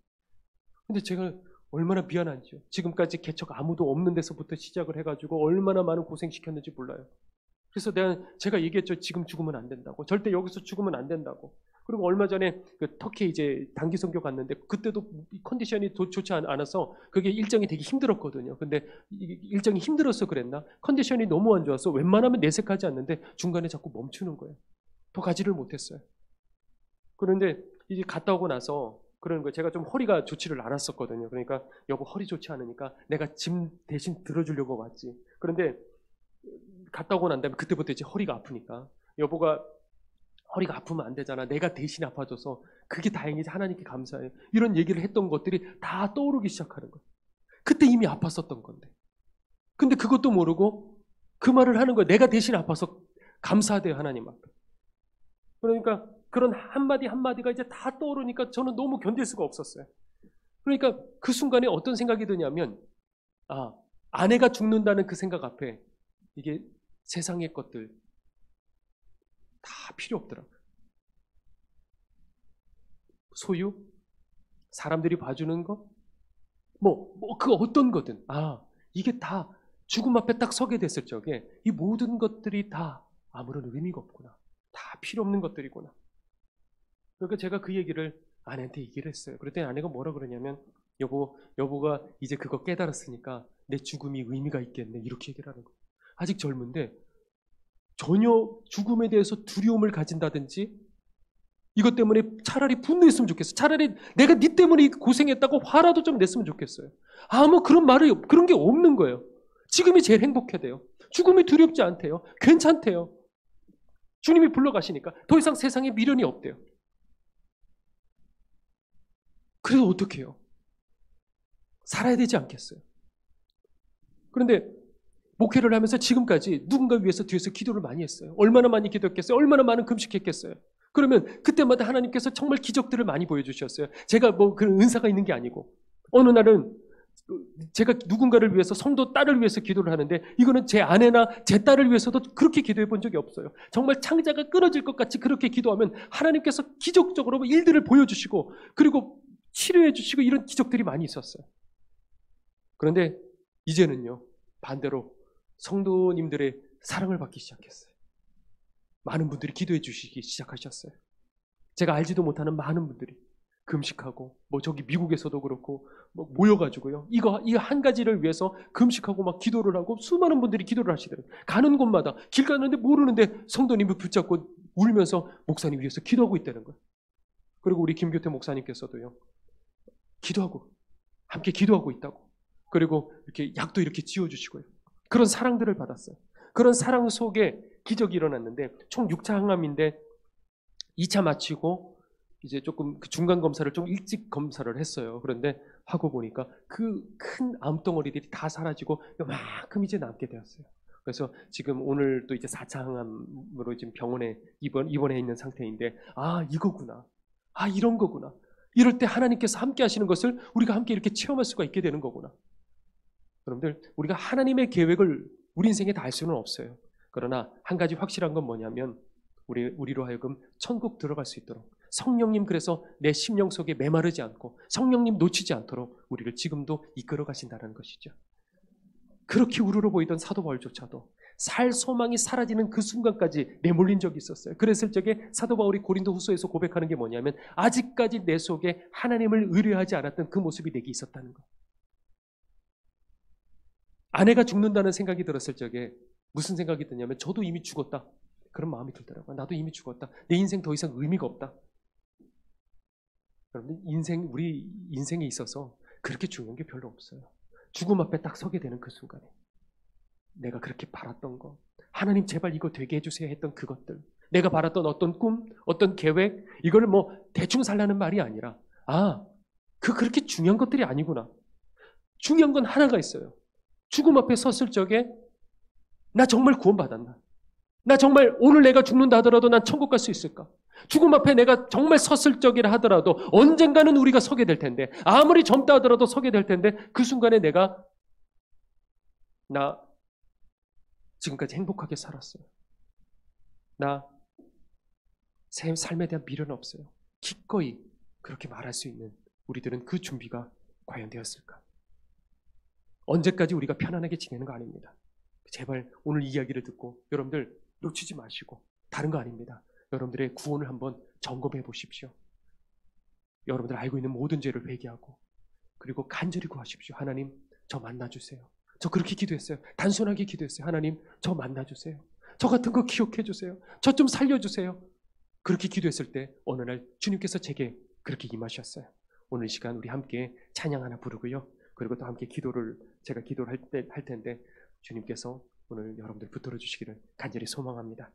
근데 제가 얼마나 미안한지요. 지금까지 개척 아무도 없는 데서부터 시작을 해가지고 얼마나 많은 고생시켰는지 몰라요. 그래서 제가 얘기했죠. 지금 죽으면 안 된다고. 절대 여기서 죽으면 안 된다고. 그리고 얼마 전에 그 터키 이제 단기 선교 갔는데 그때도 컨디션이 좋지 않아서 그게 일정이 되게 힘들었거든요. 근데 일정이 힘들어서 그랬나? 컨디션이 너무 안 좋아서 웬만하면 내색하지 않는데 중간에 자꾸 멈추는 거예요. 더 가지를 못했어요. 그런데 이제 갔다 오고 나서 그러는 거예요. 제가 좀 허리가 좋지를 않았었거든요. 그러니까 여보 허리 좋지 않으니까 내가 짐 대신 들어주려고 왔지. 그런데 갔다 오고 난 다음에 그때부터 이제 허리가 아프니까 여보가 허리가 아프면 안 되잖아. 내가 대신 아파줘서 그게 다행이지 하나님께 감사해요. 이런 얘기를 했던 것들이 다 떠오르기 시작하는 거예요. 그때 이미 아팠었던 건데. 근데 그것도 모르고 그 말을 하는 거예요. 내가 대신 아파서 감사하대요 하나님 앞에. 그러니까 그런 한마디 한마디가 이제 다 떠오르니까 저는 너무 견딜 수가 없었어요. 그러니까 그 순간에 어떤 생각이 드냐면 아내가 죽는다는 그 생각 앞에 이게 세상의 것들 다 필요 없더라고요. 소유, 사람들이 봐주는 거, 그 어떤 거든 이게 다 죽음 앞에 딱 서게 됐을 적에 이 모든 것들이 다 아무런 의미가 없구나. 다 필요 없는 것들이구나. 그러니까 제가 그 얘기를 아내한테 얘기를 했어요. 그랬더니 아내가 뭐라 그러냐면 여보가 이제 그거 깨달았으니까 내 죽음이 의미가 있겠네. 이렇게 얘기를 하는 거예요. 아직 젊은데 전혀 죽음에 대해서 두려움을 가진다든지 이것 때문에 차라리 분노했으면 좋겠어. 차라리 내가 네 때문에 고생했다고 화라도 좀 냈으면 좋겠어요. 그런 게 없는 거예요. 지금이 제일 행복해돼요. 죽음이 두렵지 않대요. 괜찮대요. 주님이 불러가시니까 더 이상 세상에 미련이 없대요. 그래서 어떻게 해요? 살아야 되지 않겠어요? 그런데 목회를 하면서 지금까지 누군가 위해서 뒤에서 기도를 많이 했어요. 얼마나 많이 기도했겠어요? 얼마나 많은 금식했겠어요? 그러면 그때마다 하나님께서 정말 기적들을 많이 보여주셨어요. 제가 그런 은사가 있는 게 아니고 어느 날은 제가 누군가를 위해서 성도 딸을 위해서 기도를 하는데 이거는 제 아내나 제 딸을 위해서도 그렇게 기도해 본 적이 없어요. 정말 창자가 끊어질 것 같이 그렇게 기도하면 하나님께서 기적적으로 일들을 보여주시고 그리고 치료해 주시고 이런 기적들이 많이 있었어요. 그런데 이제는요 반대로 성도님들의 사랑을 받기 시작했어요. 많은 분들이 기도해 주시기 시작하셨어요. 제가 알지도 못하는 많은 분들이 금식하고 저기 미국에서도 그렇고 모여가지고요. 이거 한 가지를 위해서 금식하고 막 기도를 하고 수많은 분들이 기도를 하시더라고요. 가는 곳마다 길 가는데 모르는데 성도님을 붙잡고 울면서 목사님 위해서 기도하고 있다는 거예요. 그리고 우리 김교태 목사님께서도요. 함께 기도하고 있다고. 그리고 이렇게 약도 이렇게 지어주시고요. 그런 사랑들을 받았어요. 그런 사랑 속에 기적이 일어났는데 총 6차 항암인데 2차 마치고 이제 조금 그 중간 검사를 좀 일찍 검사를 했어요. 그런데 하고 보니까 그 큰 암덩어리들이 다 사라지고 요만큼 이제 남게 되었어요. 그래서 지금 오늘 또 이제 4차 항암으로 지금 병원에 입원해 있는 상태인데 이거구나. 이런 거구나. 이럴 때 하나님께서 함께 하시는 것을 우리가 함께 이렇게 체험할 수가 있게 되는 거구나. 여러분들 우리가 하나님의 계획을 우리 인생에 다 알 수는 없어요. 그러나 한 가지 확실한 건 뭐냐면 우리로 하여금 천국 들어갈 수 있도록 성령님 그래서 내 심령 속에 메마르지 않고 성령님 놓치지 않도록 우리를 지금도 이끌어 가신다는 것이죠. 그렇게 우르르 보이던 사도 바울조차도 살 소망이 사라지는 그 순간까지 내몰린 적이 있었어요. 그랬을 적에 사도 바울이 고린도 후서에서 고백하는 게 뭐냐면 아직까지 내 속에 하나님을 의뢰하지 않았던 그 모습이 내게 있었다는 거. 아내가 죽는다는 생각이 들었을 적에 무슨 생각이 드냐면 저도 이미 죽었다. 그런 마음이 들더라고요. 나도 이미 죽었다. 내 인생 더 이상 의미가 없다. 여러분 우리 인생에 있어서 그렇게 중요한 게 별로 없어요. 죽음 앞에 딱 서게 되는 그 순간에 내가 그렇게 바랐던 거, 하나님 제발 이거 되게 해주세요 했던 그것들, 내가 바랐던 어떤 꿈, 어떤 계획, 이거를 뭐 대충 살라는 말이 아니라, 그렇게 중요한 것들이 아니구나. 중요한 건 하나가 있어요. 죽음 앞에 섰을 적에 나 정말 구원받았나? 나 정말 오늘 내가 죽는다 하더라도 난 천국 갈 수 있을까? 죽음 앞에 내가 정말 섰을 적이라 하더라도 언젠가는 우리가 서게 될 텐데, 아무리 젊다 하더라도 서게 될 텐데, 그 순간에 나 지금까지 행복하게 살았어요. 나 삶에 대한 미련은 없어요. 기꺼이 그렇게 말할 수 있는 우리들은 그 준비가 과연 되었을까? 언제까지 우리가 편안하게 지내는 거 아닙니다. 제발 오늘 이야기를 듣고 여러분들 놓치지 마시고, 다른 거 아닙니다. 여러분들의 구원을 한번 점검해 보십시오. 여러분들 알고 있는 모든 죄를 회개하고, 그리고 간절히 구하십시오. 하나님, 저 만나주세요. 저 그렇게 기도했어요. 단순하게 기도했어요. 하나님, 저 만나주세요. 저 같은 거 기억해 주세요. 저 좀 살려주세요. 그렇게 기도했을 때 어느 날 주님께서 제게 그렇게 임하셨어요. 오늘 이 시간 우리 함께 찬양 하나 부르고요. 그리고 또 함께 제가 기도를 할 텐데, 주님께서 오늘 여러분들 붙들어 주시기를 간절히 소망합니다.